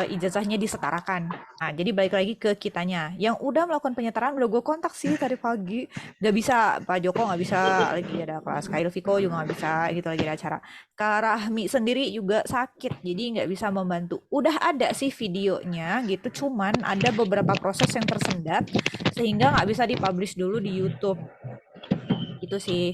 ijazahnya disetarakan. Nah jadi balik lagi ke kitanya yang udah melakukan penyetaraan, udah gue kontak sih tadi pagi, nggak bisa, Pak Joko nggak bisa, lagi ada kelas, Kak Ilviko juga nggak bisa gitu, lagi ada acara. Kak Rahmi sendiri juga sakit jadi nggak bisa membantu. Udah ada sih videonya gitu, cuman ada beberapa proses yang tersendat sehingga nggak bisa dipublish dulu di YouTube gitu sih.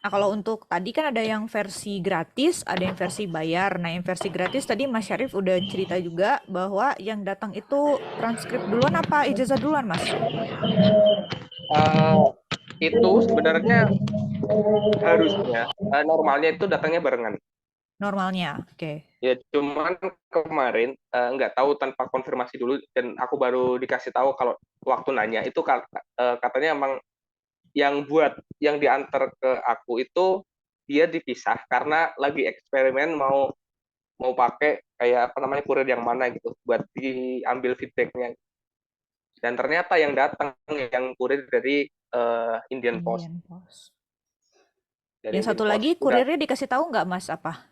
Nah kalau untuk tadi kan ada yang versi gratis, ada yang versi bayar. Nah yang versi gratis tadi Mas Syarif udah cerita juga bahwa yang datang itu transkrip duluan apa ijazah duluan, Mas? Itu sebenarnya harusnya normalnya itu datangnya barengan. Normalnya, oke. Ya cuman kemarin nggak tahu tanpa konfirmasi dulu dan aku baru dikasih tahu kalau waktu nanya itu katanya emang yang diantar ke aku itu dia dipisah karena lagi eksperimen mau pakai kayak apa namanya kurir yang mana gitu buat diambil feedbacknya. Dan ternyata yang datang yang kurir dari Indian Post. Dari yang satu lagi kurirnya dikasih tahu nggak, Mas, apa?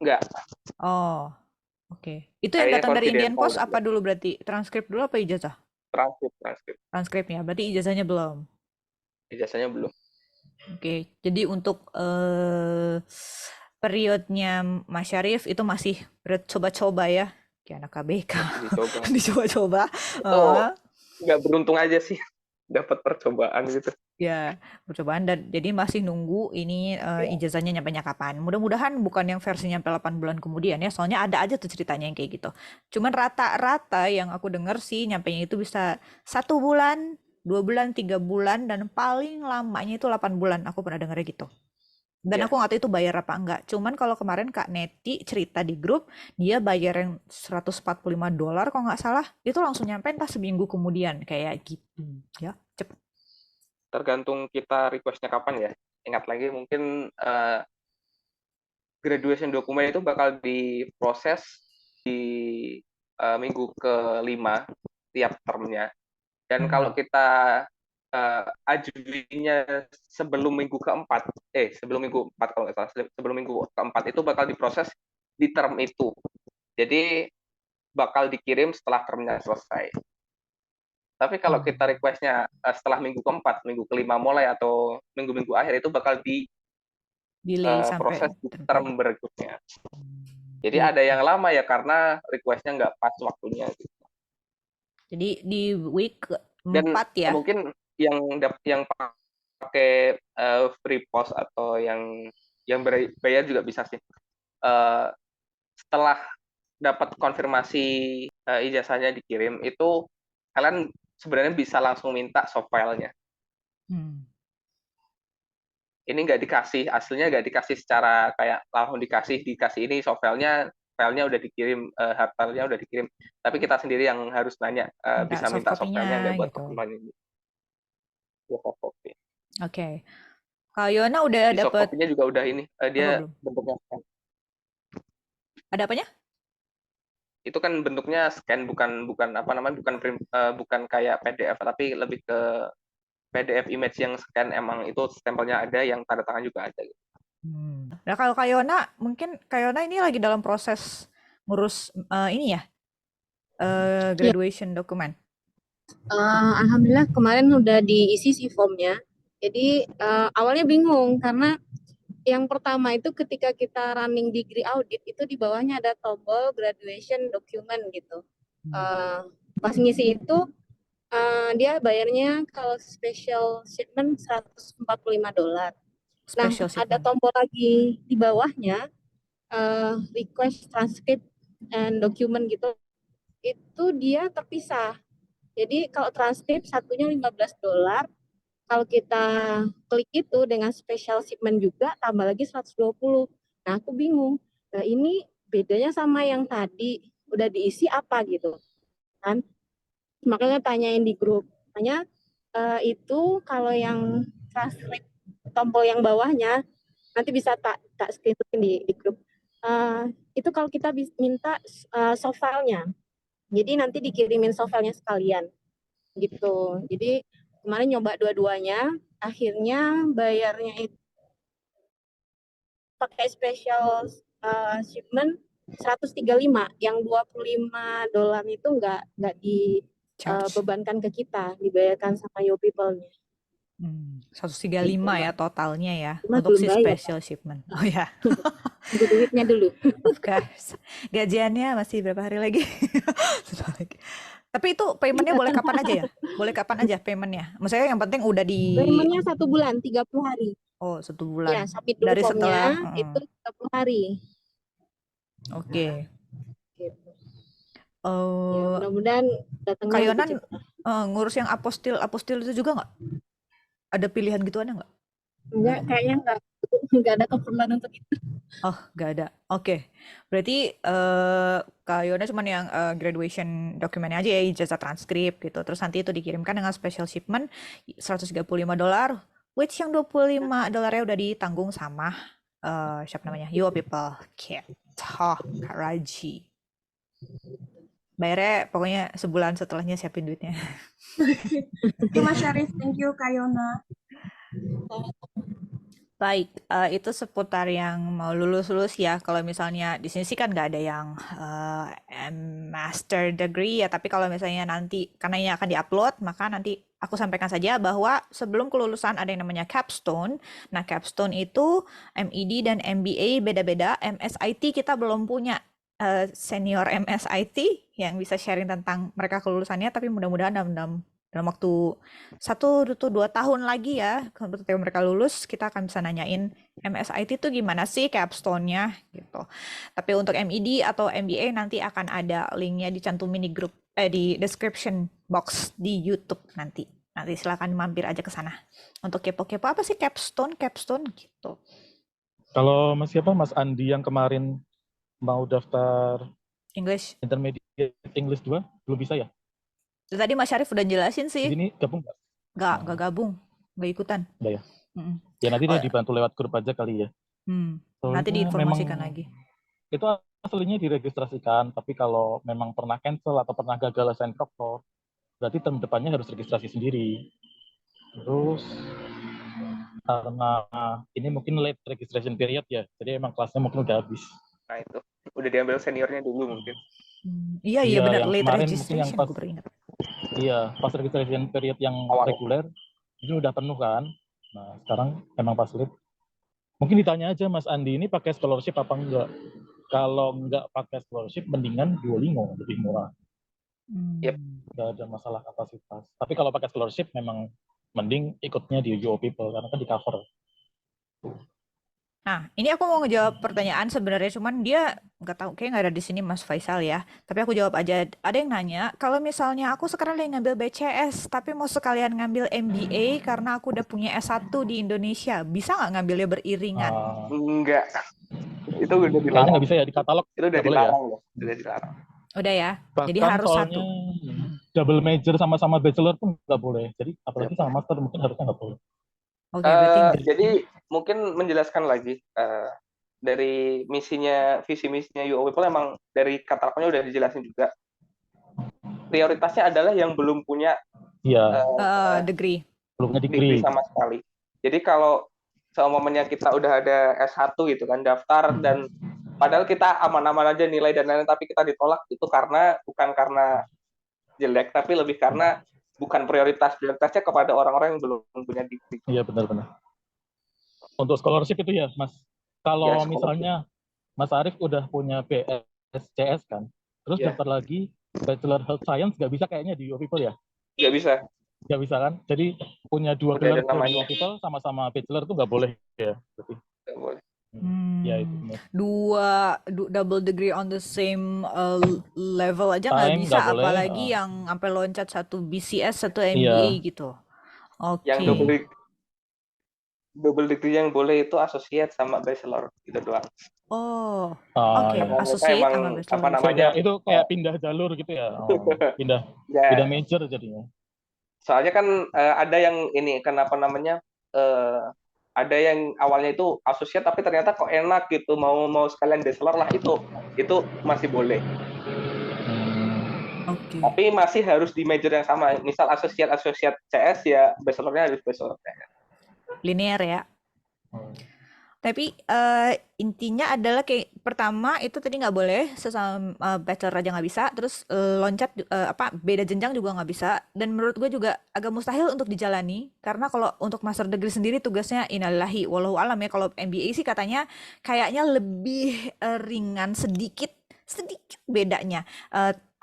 Nggak. Oh, oke. Itu yang datang dari Indian Post apa dulu berarti? Transkrip dulu apa ijazah? Transkrip. Transkripnya, berarti ijazahnya belum? Ijazahnya belum. Oke, jadi untuk periodnya Mas Syarif itu masih coba-coba ya, kayak anak KBK. Dicoba-coba. Nggak beruntung aja sih dapat percobaan gitu. Ya, percobaan dan jadi masih nunggu ini ijazahnya nyampe-nya kapan. Mudah-mudahan bukan yang versi nyampe 8 bulan kemudian ya, soalnya ada aja tuh ceritanya yang kayak gitu. Cuman rata-rata yang aku denger sih nyampenya itu bisa 1 bulan, 2 bulan, 3 bulan, dan paling lamanya itu 8 bulan. Aku pernah dengarnya gitu. Dan aku nggak tahu itu bayar apa enggak. Cuman kalau kemarin Kak Neti cerita di grup, dia bayar yang $145 kalau nggak salah, itu langsung nyampe entah seminggu kemudian. Kayak gitu. Ya, cepet. Tergantung kita requestnya kapan ya. Ingat lagi mungkin graduation dokumen itu bakal diproses di minggu ke-5 tiap termnya. Dan kalau kita ajuinya sebelum minggu ke-4, sebelum minggu 4 kalau nggak salah, sebelum minggu ke-4 itu bakal diproses di term itu. Jadi bakal dikirim setelah termnya selesai. Tapi kalau kita requestnya setelah minggu ke-4, minggu ke-5 mulai atau minggu-minggu akhir itu bakal proses di term berikutnya. Jadi ada yang lama ya karena requestnya nggak pas waktunya. Gitu. Jadi di week 4 dan ya? Mungkin yang pakai free post atau yang yang bayar juga bisa sih. Setelah dapat konfirmasi ijazahnya dikirim, itu kalian sebenarnya bisa langsung minta soft file-nya. Ini nggak dikasih, aslinya nggak dikasih secara kayak langsung dikasih ini soft filenya udah dikirim, hard file-nya udah dikirim, tapi kita sendiri yang harus nanya, bisa soft minta soft filenya nggak copy-nya buat gitu. teman ini. Ya, soft copy. Oke. Kalau Yona udah Di soft dapet copy-nya juga udah ini, dia belum? bentuknya scan. Ada apanya? Itu kan bentuknya scan, bukan apa namanya, bukan kayak PDF, tapi lebih ke PDF image yang scan, emang itu stempelnya ada, yang tanda tangan juga ada. Nah kalau Kak Yona, mungkin Kak Yona ini lagi dalam proses ngurus ini ya, Ya, graduation dokumen. alhamdulillah kemarin udah diisi sih formnya. Jadi awalnya bingung karena yang pertama itu ketika kita running degree audit itu di bawahnya ada tombol graduation document gitu. Pas ngisi itu dia bayarnya kalau special shipment $145. Nah, Special ada shipment. tombol lagi di bawahnya request transcript and document gitu. Itu dia terpisah. Jadi kalau transkrip satunya $15. Kalau kita klik itu dengan special shipment juga tambah lagi 120. Nah, aku bingung. Nah, ini bedanya sama yang tadi udah diisi apa gitu kan? Makanya tanyain di grup. Tanya itu kalau yang transkrip tombol yang bawahnya nanti bisa tak screenshotin di grup. Itu kalau kita minta soft file-nya. Jadi nanti dikirimin soft file-nya sekalian gitu. Jadi kemarin nyoba dua-duanya, akhirnya bayarnya itu pakai special shipment 135, yang $25 itu nggak dibebankan ke kita, dibayarkan sama YouPeople-nya. 135 ya totalnya ya Cuma untuk belum si bayar. special shipment. Oh ya. Tunggu duitnya dulu. Of course. Gajiannya masih berapa hari lagi? Tapi itu paymentnya boleh kapan aja ya? Boleh kapan aja paymentnya? Maksudnya yang penting udah di... Paymentnya 1 bulan, 30 hari. Oh, 1 bulan. Ya, submit dulu Dari formnya, setelah... itu 30 hari. Oke. Gitu. Ya, mudah-mudahan datangnya Kak lebih Yonan cepat. ngurus yang apostil itu juga nggak? Ada pilihan gituannya nggak? Enggak, kayaknya enggak ada keperluan untuk itu. Oh, nggak ada. Oke. Berarti Kak Yona cuma yang graduation dokumennya aja ya, ijazah transkrip gitu. Terus nanti itu dikirimkan dengan special shipment $135, which yang $25 udah ditanggung sama siapa namanya? YouPeople. Gitu. Kak Raji. Bayarnya pokoknya sebulan setelahnya siapin duitnya. Thank you Mas Syarif, thank you Kak Yona. Baik, itu seputar yang mau lulus ya. Kalau misalnya di sini sih kan nggak ada yang master degree ya. Tapi kalau misalnya nanti, karena ini akan diupload, maka nanti aku sampaikan saja bahwa sebelum kelulusan ada yang namanya capstone. Nah, capstone itu MED dan MBA beda-beda. MSIT kita belum punya senior MSIT yang bisa sharing tentang mereka kelulusannya. Tapi mudah-mudahan dalam waktu 1 atau 2 tahun lagi ya, ketika mereka lulus, kita akan bisa nanyain MSIT itu gimana sih capstone-nya gitu. Tapi untuk MED atau MBA nanti akan ada linknya dicantumin di grup di description box di YouTube nanti. Nanti silakan mampir aja ke sana untuk kepo-kepo apa sih capstone gitu. Kalau Mas Andi yang kemarin mau daftar English Intermediate English 2 belum bisa ya? Tadi Mas Syarif udah jelasin sih. Ini gabung nggak? Nggak gabung, nggak ikutan. Udah ya? Ya nanti dia dibantu lewat grup aja kali ya. Nanti diinformasikan lagi. Itu aslinya diregistrasikan, tapi kalau memang pernah cancel atau pernah gagal assign proctor, berarti term depannya harus registrasi sendiri. Terus karena ini mungkin late registration period ya, jadi emang kelasnya mungkin udah habis. Nah itu, udah diambil seniornya dulu mungkin. Iya benar, late kemarin registration pas, gue beringat. Iya, pas registration period yang reguler itu udah penuh kan. Nah sekarang emang pas late. Mungkin ditanya aja Mas Andi ini pakai scholarship apa enggak? Kalau enggak pakai scholarship, mendingan Duolingo lebih murah. Nggak ada masalah kapasitas. Tapi kalau pakai scholarship memang mending ikutnya di YouPeople karena kan di cover. Nah, ini aku mau ngejawab pertanyaan sebenarnya, cuman dia nggak tahu, kayak nggak ada di sini Mas Faisal ya. Tapi aku jawab aja. Ada yang nanya, kalau misalnya aku sekarang lagi ngambil BCS, tapi mau sekalian ngambil MBA karena aku udah punya S1 di Indonesia, bisa nggak ngambilnya beriringan? Enggak, itu udah Kayaknya dilarang. nggak bisa ya di katalog, Itu udah nggak boleh ya. dilarang loh, udah dilarang. Udah ya, jadi Bahkan harus soalnya satu. double major sama-sama bachelor pun nggak boleh. Jadi apalagi sama master mungkin harusnya nggak boleh. Oke, berarti Jadi mungkin menjelaskan lagi dari visi misinya You People emang dari katalognya udah dijelasin juga. Prioritasnya adalah yang belum punya Iya, degree. belumnya degree degree. sama sekali. Jadi kalau seumpamanya kita udah ada S1 gitu kan, daftar dan padahal kita aman-aman aja nilai dan lain-lain, tapi kita ditolak itu bukan karena jelek, tapi lebih karena bukan prioritasnya kepada orang-orang yang belum punya degree. Iya benar-benar. Untuk scholarship itu ya, Mas. Kalau Ya, scholarship. misalnya Mas Arief udah punya BSCS kan, terus Ya. daftar lagi Bachelor Health Science nggak bisa kayaknya di UPiple ya? Nggak bisa. Nggak bisa kan? Jadi punya dua Udah ada gelar di namanya. UPiple sama-sama Bachelor tuh nggak boleh ya? Berarti. Nggak boleh. Ya itu benar. Double degree on the same level aja nggak Time bisa, nggak boleh, apalagi yang sampai loncat satu BCS, satu MBA Iya. gitu. Oke. Yang double degree yang boleh itu associate sama bachelor gitu doang. Oh, Ah, oke. iya. Karena Associate emang sama bachelor. apa namanya? Itu kayak pindah jalur gitu ya? Oh, pindah Ya, major jadinya. soalnya kan ada yang ini kenapa namanya? Ada yang awalnya itu associate tapi ternyata kok enak gitu, mau sekalian bachelor lah, itu masih boleh. Oke. Tapi masih harus di major yang sama. Misal associate CS ya bachelornya harus bachelor CS. Linear ya. Tapi intinya adalah kayak pertama itu tadi nggak boleh sesama bachelor aja nggak bisa, terus loncat beda jenjang juga nggak bisa, dan menurut gue juga agak mustahil untuk dijalani karena kalau untuk master degree sendiri tugasnya innalillahi wallahu alam ya. Kalau MBA sih katanya kayaknya lebih ringan sedikit bedanya.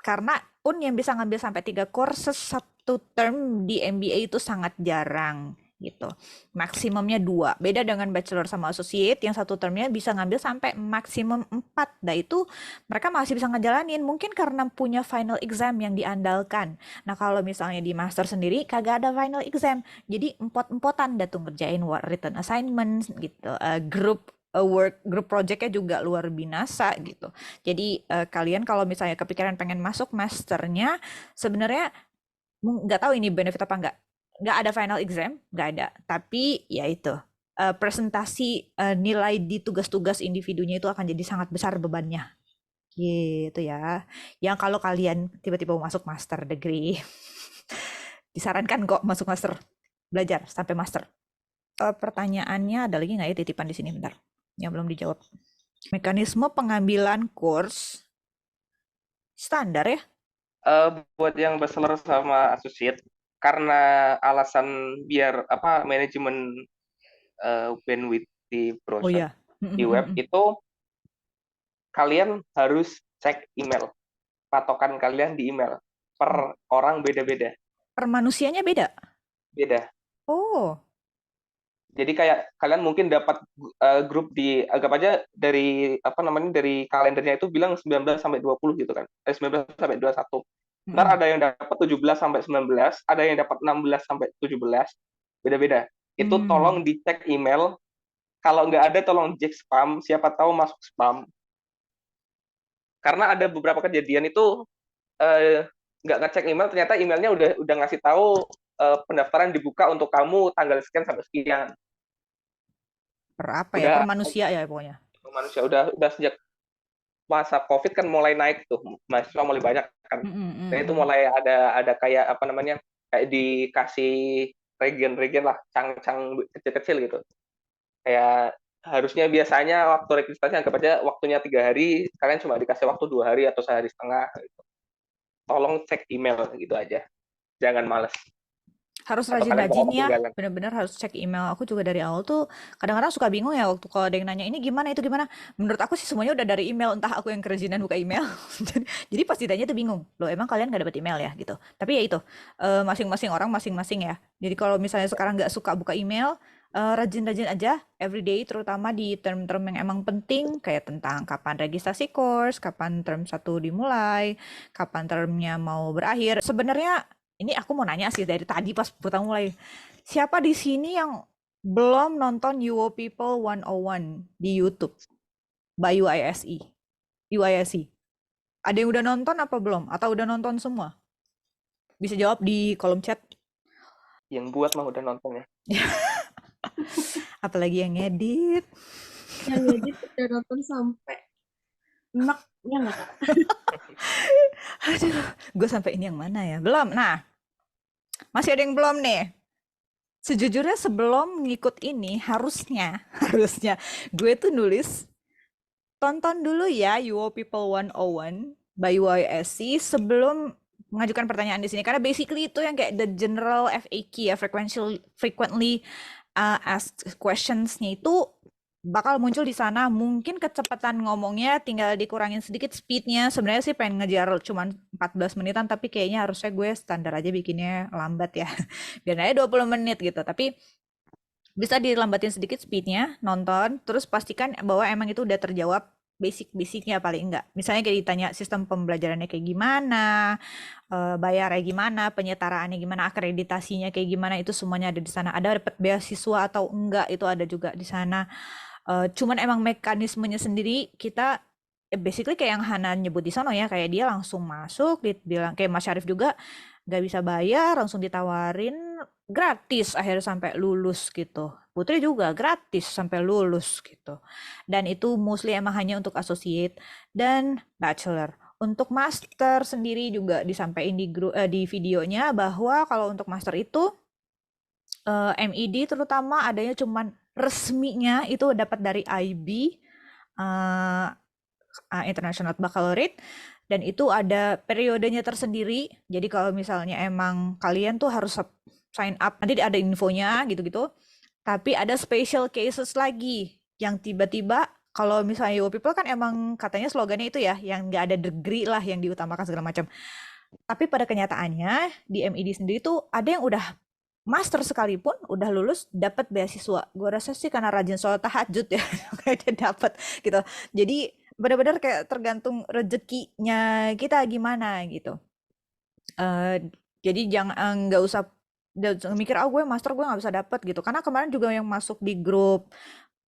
Karena yang bisa ngambil sampai 3 courses satu term di MBA itu sangat jarang gitu. Maksimumnya 2. Beda dengan bachelor sama associate yang satu termnya bisa ngambil sampai maksimum 4. Nah itu mereka masih bisa ngejalanin mungkin karena punya final exam yang diandalkan. Nah kalau misalnya di master sendiri kagak ada final exam. Jadi empot-empotan dah tuh ngerjain written assignment gitu. Group projectnya juga luar binasa gitu. Jadi kalian kalau misalnya kepikiran pengen masuk masternya, sebenarnya nggak tahu ini benefit apa nggak ada final exam, nggak ada. Tapi ya itu presentasi nilai di tugas-tugas individunya itu akan jadi sangat besar bebannya, gitu ya. Yang kalau kalian tiba-tiba mau masuk master degree, disarankan kok masuk master, belajar sampai master. Pertanyaannya ada lagi nggak ya titipan di sini bentar? Yang belum dijawab. Mekanisme pengambilan course standar ya? Buat yang bachelor sama associate karena alasan biar manajemen bandwidth di browser di web itu kalian harus cek email. Patokan kalian di email. Per orang beda-beda. Per manusianya beda? Beda. Oh. Jadi kayak kalian mungkin dapat grup di anggap aja dari dari kalendernya itu bilang 19 sampai 20 gitu kan. 19 sampai 21. Ntar ada yang dapat 17 sampai 19, ada yang dapat 16 sampai 17. Beda-beda. Itu tolong dicek email. Kalau nggak ada tolong cek spam, siapa tahu masuk spam. Karena ada beberapa kejadian itu nggak ngecek email, ternyata emailnya udah ngasih tahu pendaftaran dibuka untuk kamu tanggal sekian sampai sekian. Per ya? Per manusia ya pokoknya. Per manusia udah sejak masa COVID kan mulai naik tuh, mahasiswa mulai banyak kan. Dan itu mulai ada kayak kayak dikasih regen lah, cang-cang kecil-kecil gitu. Kayak harusnya biasanya waktu registrasi anggap aja waktunya 3 hari, kalian cuma dikasih waktu 2 hari atau sehari setengah gitu. Tolong cek email gitu aja, jangan males. Harus rajin-rajin ya, benar-benar harus cek email. Aku juga dari awal tuh kadang-kadang suka bingung ya waktu kalau ada yang nanya ini gimana itu gimana. Menurut aku sih semuanya udah dari email, entah aku yang kerajinan buka email. Jadi pas ditanya tuh bingung, loh emang kalian nggak dapat email ya gitu. Tapi ya itu masing-masing orang masing-masing ya. Jadi kalau misalnya sekarang nggak suka buka email, rajin-rajin aja everyday, terutama di term-term yang emang penting kayak tentang kapan registrasi course, kapan term 1 dimulai, kapan termnya mau berakhir. Sebenarnya ini aku mau nanya sih dari tadi pas kita mulai. Siapa di sini yang belum nonton UO People 101 di YouTube by UISE? UISE. Ada yang udah nonton apa belum? Atau udah nonton semua? Bisa jawab di kolom chat. Yang buat mah udah nonton ya. Apalagi yang ngedit. Yang ngedit udah nonton sampai enak, ya nggak Kak? Aduh, gue sampai ini yang mana ya? Belum. Nah, masih ada yang belum nih. Sejujurnya sebelum ngikut ini harusnya gue tuh nulis tonton dulu ya UO People 101 by UISC sebelum mengajukan pertanyaan di sini, karena basically itu yang kayak the general FAQ ya, frequently asked questions-nya itu bakal muncul di sana. Mungkin kecepatan ngomongnya tinggal dikurangin sedikit speednya. Sebenarnya sih pengen ngejar cuman 14 menitan, tapi kayaknya harusnya gue standar aja bikinnya lambat ya. Biar aja 20 menit gitu. Tapi bisa dilambatin sedikit speednya, nonton, terus pastikan bahwa emang itu udah terjawab basic-basicnya paling enggak. Misalnya kayak ditanya sistem pembelajarannya kayak gimana, bayarnya gimana, penyetaraannya gimana, akreditasinya kayak gimana, itu semuanya ada di sana. Ada dapat beasiswa atau enggak, itu ada juga di sana. Cuman emang mekanismenya sendiri kita basically kayak yang Hana nyebut di sana ya, kayak dia langsung masuk, dibilang kayak Mas Syarif juga nggak bisa bayar, langsung ditawarin gratis akhirnya sampai lulus gitu. Putri juga gratis sampai lulus gitu. Dan itu mostly emang hanya untuk associate dan bachelor. Untuk master sendiri juga disampaikan di videonya bahwa kalau untuk master itu MED terutama adanya cuman resminya itu dapat dari IB, International Baccalaureate, dan itu ada periodenya tersendiri. Jadi kalau misalnya emang kalian tuh harus sign up, nanti ada infonya gitu-gitu. Tapi ada special cases lagi yang tiba-tiba kalau misalnya UO People kan emang katanya slogannya itu ya, yang nggak ada degree lah yang diutamakan segala macam. Tapi pada kenyataannya di MED sendiri tuh ada yang udah master sekalipun udah lulus dapat beasiswa. Gue rasa sih karena rajin sholat tahajud ya, kayak dia dapat gitu. Jadi benar-benar kayak tergantung rezekinya kita gimana gitu. Jadi jangan nggak usah mikir gue master gue nggak bisa dapat gitu. Karena kemarin juga yang masuk di grup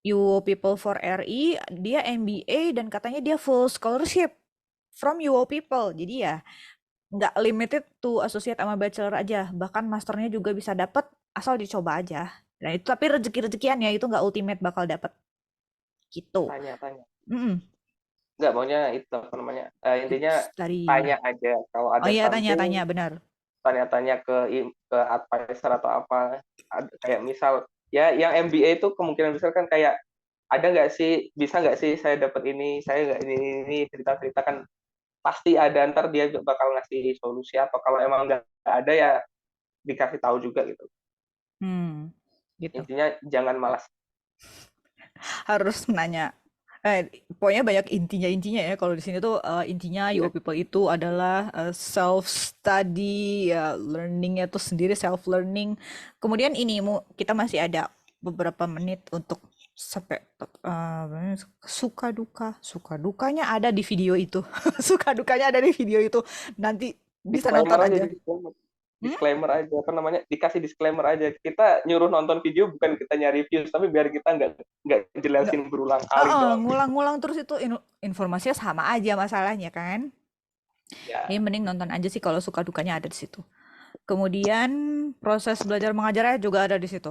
UO People for RI dia MBA dan katanya dia full scholarship from UO People. Jadi ya nggak limited to associate sama bachelor aja, bahkan masternya juga bisa dapat asal dicoba aja. Nah itu tapi rezeki-rezekian ya, itu nggak ultimate bakal dapat gitu. Tanya. Mm-mm. Nggak, maunya itu apa namanya, intinya Dari tanya aja kalau ada iya something, tanya benar. tanya ke advisor atau apa. Kayak misal ya yang MBA itu kemungkinan besar kan kayak ada nggak sih, bisa nggak sih saya dapat ini, saya nggak ini cerita kan pasti ada, ntar dia bakal ngasih solusi, atau kalau emang nggak ada ya dikasih tahu juga gitu. Gitu. Intinya jangan malas. Harus nanya. Pokoknya banyak intinya ya kalau di sini tuh intinya UO People itu adalah self study ya, learningnya tuh sendiri self learning. Kemudian ini kita masih ada beberapa menit untuk sampai suka dukanya ada di video itu. Suka dukanya ada di video itu, nanti bisa nonton aja. Disclaimer aja, apa namanya, dikasih disclaimer aja. Kita nyuruh nonton video bukan kita nyari views, tapi biar kita nggak jelasin berulang kali. Ngulang-ngulang terus itu informasinya sama aja masalahnya kan. Ya. Ini mending nonton aja sih kalau suka dukanya ada di situ. Kemudian proses belajar mengajarnya juga ada di situ.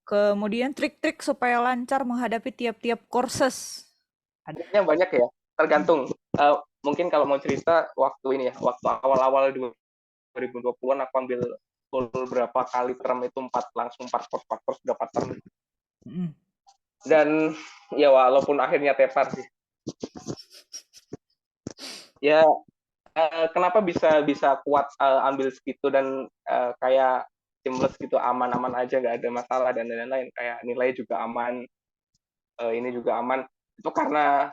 Kemudian trik-trik supaya lancar menghadapi tiap-tiap courses. Adanya banyak ya, tergantung. Mungkin kalau mau cerita waktu ini ya, waktu awal-awal 2020-an aku ambil full berapa kali term itu, 4 course berapa term. Dan ya walaupun akhirnya tepar sih. Ya kenapa bisa kuat ambil segitu dan kayak seamless gitu, aman-aman aja, nggak ada masalah dan lain-lain, kayak nilai juga aman, ini juga aman. Itu karena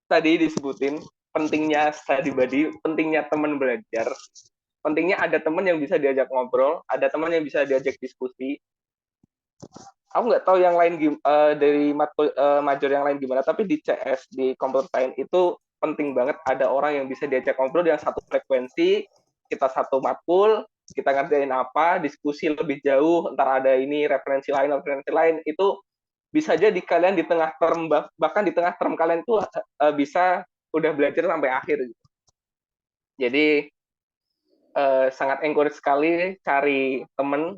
tadi disebutin pentingnya study buddy, pentingnya teman belajar, pentingnya ada teman yang bisa diajak ngobrol, ada teman yang bisa diajak diskusi. aku nggak tahu yang lain dari major yang lain gimana, tapi di CS, di computer science itu penting banget ada orang yang bisa diajak ngobrol yang satu frekuensi, kita satu matkul, kita ngerjain apa, diskusi lebih jauh, ntar ada ini referensi lain, itu bisa aja di kalian di tengah term, bahkan di tengah term kalian tuh bisa udah belajar sampai akhir. Jadi sangat encourage sekali cari temen,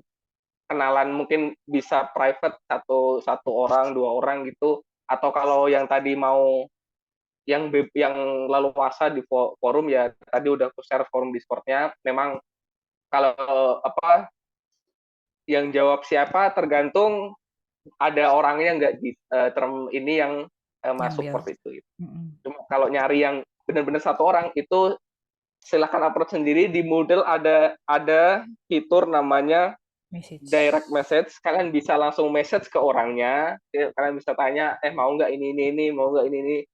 kenalan, mungkin bisa private satu orang, 2 orang gitu, atau kalau yang tadi mau yang leluasa di forum ya tadi udah aku share forum Discord-nya. Memang kalau apa yang jawab siapa tergantung ada orangnya nggak di term ini yang masuk Ngambil. course itu. Cuma kalau nyari yang benar-benar satu orang itu silahkan approach sendiri. Di Moodle ada fitur namanya direct message. Kalian bisa langsung message ke orangnya. Kalian bisa tanya, mau nggak ini, mau nggak ini.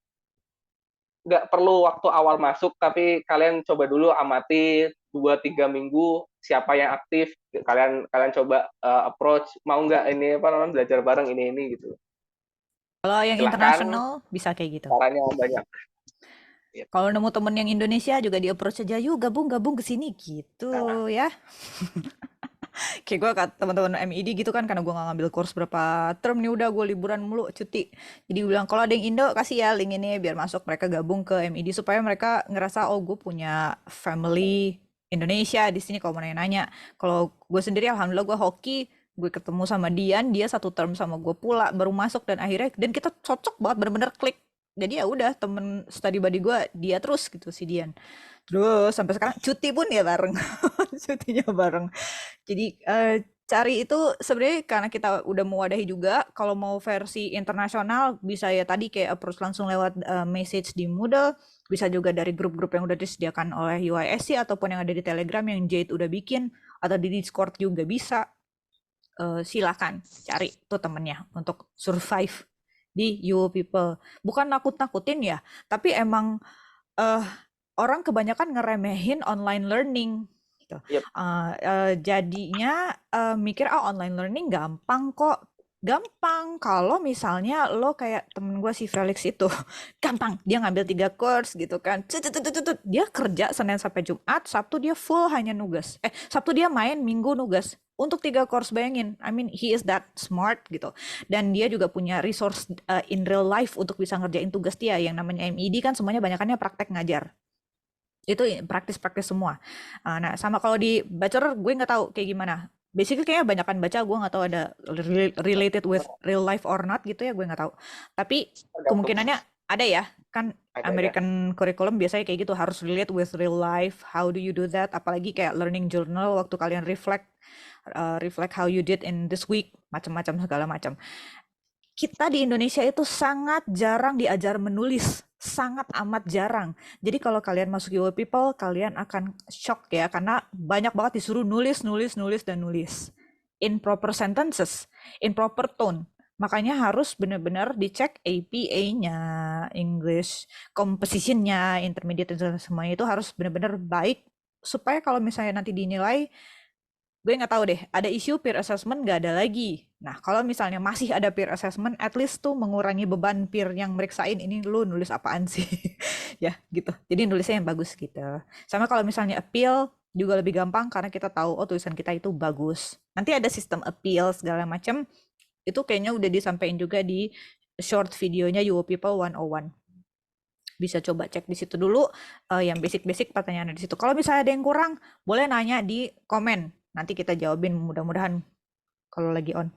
Nggak perlu waktu awal masuk, tapi kalian coba dulu amati 2-3 minggu siapa yang aktif. Kalian coba approach, mau nggak ini belajar bareng ini gitu. Kalau yang Silahkan, internasional bisa kayak gitu. caranya banyak. Kalau nemu temen yang Indonesia juga di approach aja, yuk gabung ke sini gitu ya. Kayak gue ke teman-teman MED gitu kan, karena gue nggak ngambil course berapa term nih, udah gue liburan mulu cuti. Jadi bilang kalau ada yang Indo kasih ya link ini biar masuk, mereka gabung ke MED supaya mereka ngerasa oh gue punya family Indonesia di sini kalau mau nanya-nanya. Kalau gue sendiri alhamdulillah gue hoki, gue ketemu sama Dian, dia satu term sama gue pula baru masuk, dan akhirnya dan kita cocok banget, bener-bener klik. Jadi ya udah, temen study buddy gue dia terus gitu si Dian. Terus sampai sekarang cuti pun ya bareng. Cutinya bareng. Jadi cari itu sebenarnya karena kita udah mewadahi juga. Kalau mau versi internasional bisa ya tadi kayak approach langsung lewat message di Moodle, bisa juga dari grup-grup yang udah disediakan oleh UISC ataupun yang ada di Telegram yang Jade udah bikin, atau di Discord juga bisa. Silakan cari tuh temennya untuk survive di UO People. Bukan nakut-nakutin ya, tapi emang orang kebanyakan ngeremehin online learning gitu. Jadinya mikir online learning gampang kok. Gampang kalau misalnya lo kayak temen gue si Felix itu, gampang dia ngambil 3 course gitu kan, dia kerja Senin sampai Jumat, Sabtu dia full hanya nugas, Sabtu dia main, Minggu nugas untuk 3 course. Bayangin, I mean he is that smart gitu, dan dia juga punya resource in real life untuk bisa ngerjain tugas dia. Yang namanya MED kan semuanya banyakannya praktek ngajar, itu praktis-praktis semua. Nah sama kalau di bachelor gue nggak tahu kayak gimana. Basically kayaknya banyakan baca, gue nggak tahu ada related with real life or not gitu ya, gue nggak tahu. Tapi kemungkinannya ada ya, kan American curriculum biasanya kayak gitu, harus relate with real life. How do you do that? Apalagi kayak learning journal waktu kalian reflect how you did in this week, macam-macam segala macam. Kita di Indonesia itu sangat jarang diajar menulis, sangat amat jarang. Jadi kalau kalian masuk UO People, kalian akan shock ya, karena banyak banget disuruh nulis dan nulis. In proper sentences, in proper tone. Makanya harus benar-benar dicek APA-nya, English, composition-nya, intermediate, dan semuanya itu harus benar-benar baik, supaya kalau misalnya nanti dinilai, gue nggak tahu deh, ada isu peer assessment nggak ada lagi. Nah, kalau misalnya masih ada peer assessment, at least tuh mengurangi beban peer yang meriksain ini lu nulis apaan sih. Ya, gitu. Jadi nulisnya yang bagus gitu. Sama kalau misalnya appeal juga lebih gampang karena kita tahu oh tulisan kita itu bagus. Nanti ada sistem appeal segala macam. Itu kayaknya udah disampaikan juga di short videonya UO People 101. Bisa coba cek di situ dulu yang basic-basic pertanyaannya di situ. Kalau misalnya ada yang kurang, boleh nanya di komen. Nanti kita jawabin mudah-mudahan kalau lagi on.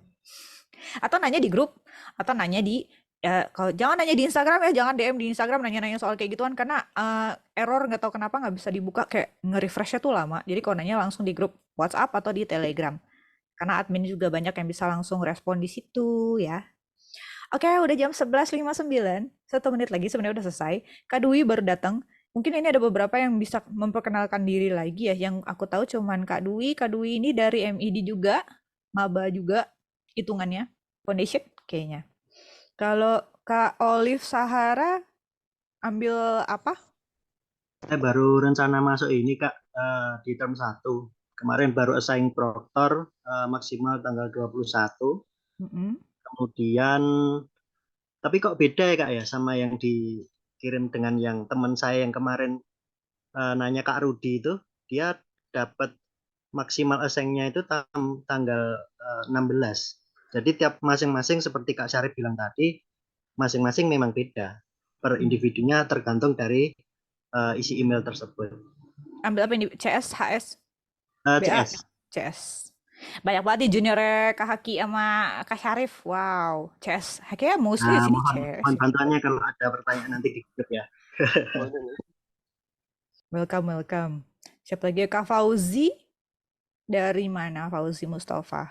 Atau nanya di grup, atau nanya di kalau jangan nanya di Instagram ya, jangan DM di Instagram nanya-nanya soal kayak gituan, karena error nggak tahu kenapa nggak bisa dibuka, kayak nge-refreshnya tuh lama. Jadi kalau nanya langsung di grup WhatsApp atau di Telegram. Karena admin juga banyak yang bisa langsung respon di situ ya. Oke, udah jam 11.59. 1 menit lagi sebenarnya udah selesai. Kak Dwi baru datang. Mungkin ini ada beberapa yang bisa memperkenalkan diri lagi ya. Yang aku tahu cuman Kak Dwi. Kak Dwi ini dari MED juga, maba juga hitungannya. Foundation kayaknya. Kalau Kak Olive Sahara ambil apa? Saya baru rencana masuk ini Kak di term 1. Kemarin baru assign proctor maksimal tanggal 21. Mm-mm. Kemudian, tapi kok beda ya Kak ya sama yang dikirim dengan yang teman saya yang kemarin nanya Kak Rudi itu, dia dapat maksimal assign-nya itu tanggal 16. Jadi tiap masing-masing seperti Kak Syarif bilang tadi, masing-masing memang beda. Per individunya tergantung dari isi email tersebut. Ambil apa ini? CS, HS, BA, CS. CS. Banyak banget nih junior Kak Haki sama Kak Syarif. Wow, CS. Kayaknya mostly di sini CS. Mohon bantuannya kalau ada pertanyaan nanti di grup ya. Welcome. Siapa lagi? Kak Fauzi? Dari mana Fauzi Mustafa?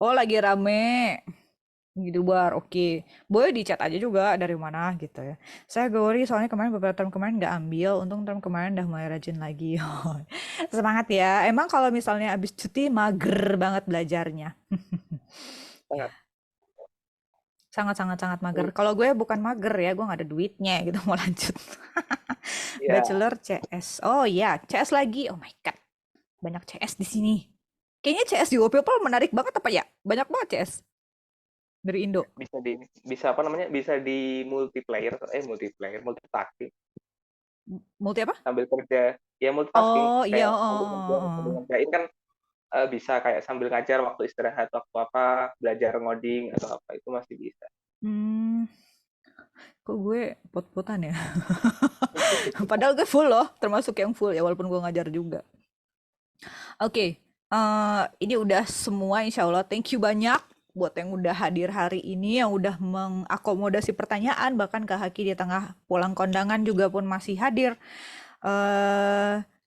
Oh, lagi rame. Gitu bar, oke. Boleh di chat aja juga dari mana gitu ya. Saya Gori soalnya kemarin beberapa term kemarin nggak ambil, untung term kemarin udah mulai rajin lagi. Semangat ya. Emang kalau misalnya abis cuti mager banget belajarnya. Sangat mager. Kalau gue bukan mager ya, gue nggak ada duitnya gitu mau lanjut. Bachelor CS. Oh iya, CS lagi. Oh my god, banyak CS di sini. Kayaknya CS di People menarik banget apa ya? Banyak banget CS dari Indo. Bisa apa namanya? Bisa di multitasking. Multi apa? Sambil kerja, ya multitasking. Oh iya. Ngerjain kan bisa kayak sambil ngajar waktu istirahat, waktu apa belajar ngoding atau apa itu masih bisa. Kok gue pot-potan ya? Padahal gue full loh, termasuk yang full ya walaupun gue ngajar juga. Oke, ini udah semua insya Allah. Thank you banyak buat yang udah hadir hari ini, yang udah mengakomodasi pertanyaan, bahkan Kak Haki di tengah pulang kondangan juga pun masih hadir.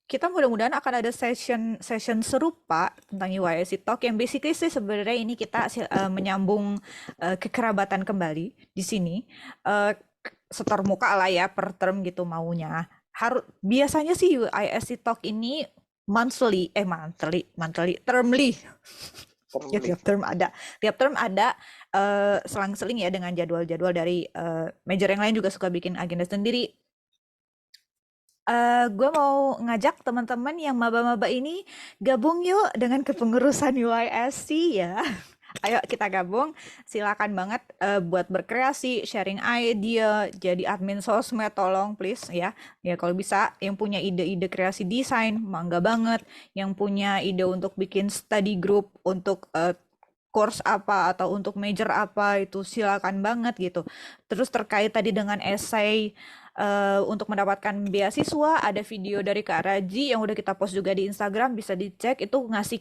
Kita mudah-mudahan akan ada session serupa tentang UISC Talk yang basically sih sebenarnya ini kita menyambung kekerabatan kembali di sini. Setor muka lah ya per term gitu maunya. Biasanya sih UISC Talk ini termly. Ya tiap term ada selang-seling ya dengan jadwal-jadwal dari major yang lain juga suka bikin agenda sendiri. Gue mau ngajak teman-teman yang maba-maba ini gabung yuk dengan kepengurusan UISC ya. Ayo kita gabung, silakan banget buat berkreasi, sharing ide, jadi admin sosmed tolong please ya. Ya kalau bisa yang punya ide-ide kreasi desain, mangga banget. Yang punya ide untuk bikin study group untuk course apa atau untuk major apa itu silakan banget gitu. Terus terkait tadi dengan essay untuk mendapatkan beasiswa, ada video dari Kak Raji yang udah kita post juga di Instagram, bisa dicek, itu ngasih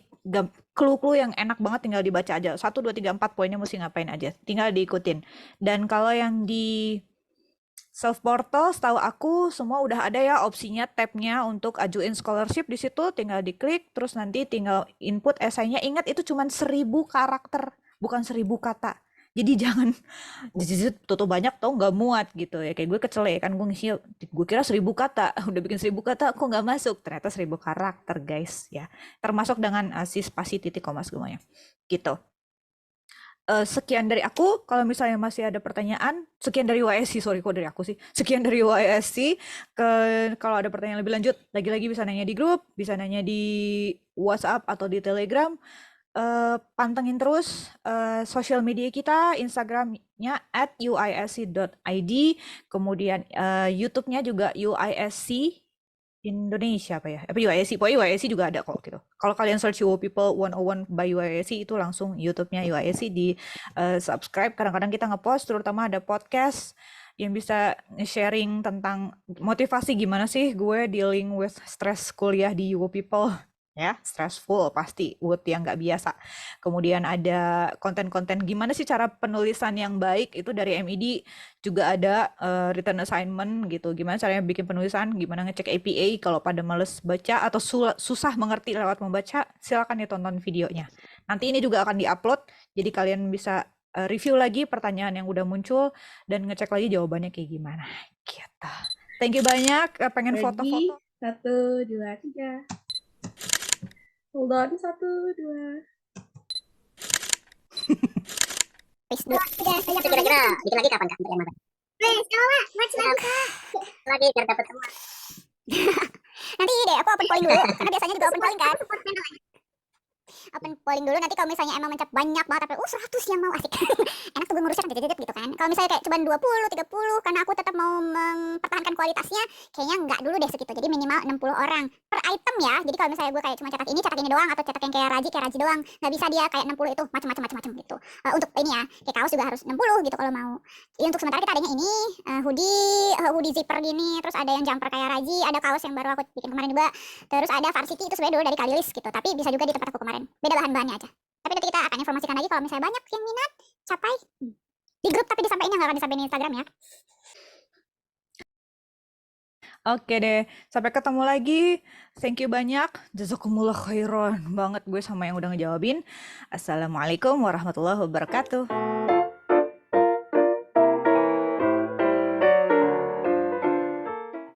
clue-clue yang enak banget, tinggal dibaca aja. 1, 2, 3, 4 poinnya mesti ngapain aja, tinggal diikutin. Dan kalau yang di self portal, setahu aku semua udah ada ya opsinya, tabnya untuk ajuin scholarship di situ, tinggal diklik, terus nanti tinggal input esainya. Ingat itu cuma 1000 karakter, bukan 1000 kata. Jadi jangan tutup banyak tau nggak muat gitu ya. Kayak gue kesel ya kan, gue kira 1000 kata, udah bikin 1000 kata kok nggak masuk, ternyata 1000 karakter guys ya. Termasuk dengan spasi titik koma semuanya gitu. Sekian dari aku. Kalau misalnya masih ada pertanyaan, sekian dari UISC, sorry kok dari aku sih. Sekian dari UISC. Kalau ada pertanyaan lebih lanjut, lagi-lagi bisa nanya di grup, bisa nanya di WhatsApp atau di Telegram. Pantengin terus sosial media kita, Instagramnya @uisc.id, kemudian YouTube-nya juga UISC Indonesia apa ya? UISC, pokoknya UISC juga ada kok gitu. Kalau kalian search People 101 by UISC itu langsung YouTube-nya UISC di subscribe. Kadang-kadang kita ngepost, terutama ada podcast yang bisa sharing tentang motivasi gimana sih gue dealing with stress kuliah di People. Ya, stressful pasti, buat yang nggak biasa. Kemudian ada konten-konten gimana sih cara penulisan yang baik, itu dari MED juga ada written assignment gitu, gimana caranya bikin penulisan, gimana ngecek APA. Kalau pada males baca atau susah mengerti lewat membaca, silakan ditonton videonya. Nanti ini juga akan diupload, jadi kalian bisa review lagi pertanyaan yang udah muncul dan ngecek lagi jawabannya kayak gimana gitu. Thank you banyak. Pengen foto-foto? 1, 2, 3. Hold on, 1, 2. Kira-kira bikin lagi kapan Kak? Lagi biar dapat semua. Nanti deh aku open polling dulu, karena biasanya juga open polling kan. open polling dulu, nanti kalau misalnya emang mencap banyak banget tapi 100 yang mau, asik. Enak tuh gue ngurusnya kan jejet gitu kan. Kalau misalnya kayak cuma 20, 30 karena aku tetap mau mempertahankan kualitasnya, kayaknya enggak dulu deh segitu. Jadi minimal 60 orang per item ya. Jadi kalau misalnya gue kayak cuma cetak ini doang atau cetak yang kayak Raji doang, nggak bisa dia kayak 60 itu macam-macam gitu. Untuk ini ya, kayak kaos juga harus 60 gitu kalau mau. Jadi untuk sementara kita adanya ini hoodie zipper gini, terus ada yang jumper kayak Raji, ada kaos yang baru aku bikin kemarin juga. Terus ada varsity itu sebenarnya dulu dari Kalilis gitu, tapi bisa juga di tempat aku kemarin. Beda bahan-bahannya aja. Tapi nanti kita akan informasikan lagi kalau misalnya banyak yang minat, capai di grup, tapi disampaikan nggak akan disampaikan di Instagram ya. Oke deh, sampai ketemu lagi. Thank you banyak. Jazakumullah khairan banget gue sama yang udah ngejawabin. Assalamualaikum warahmatullahi wabarakatuh.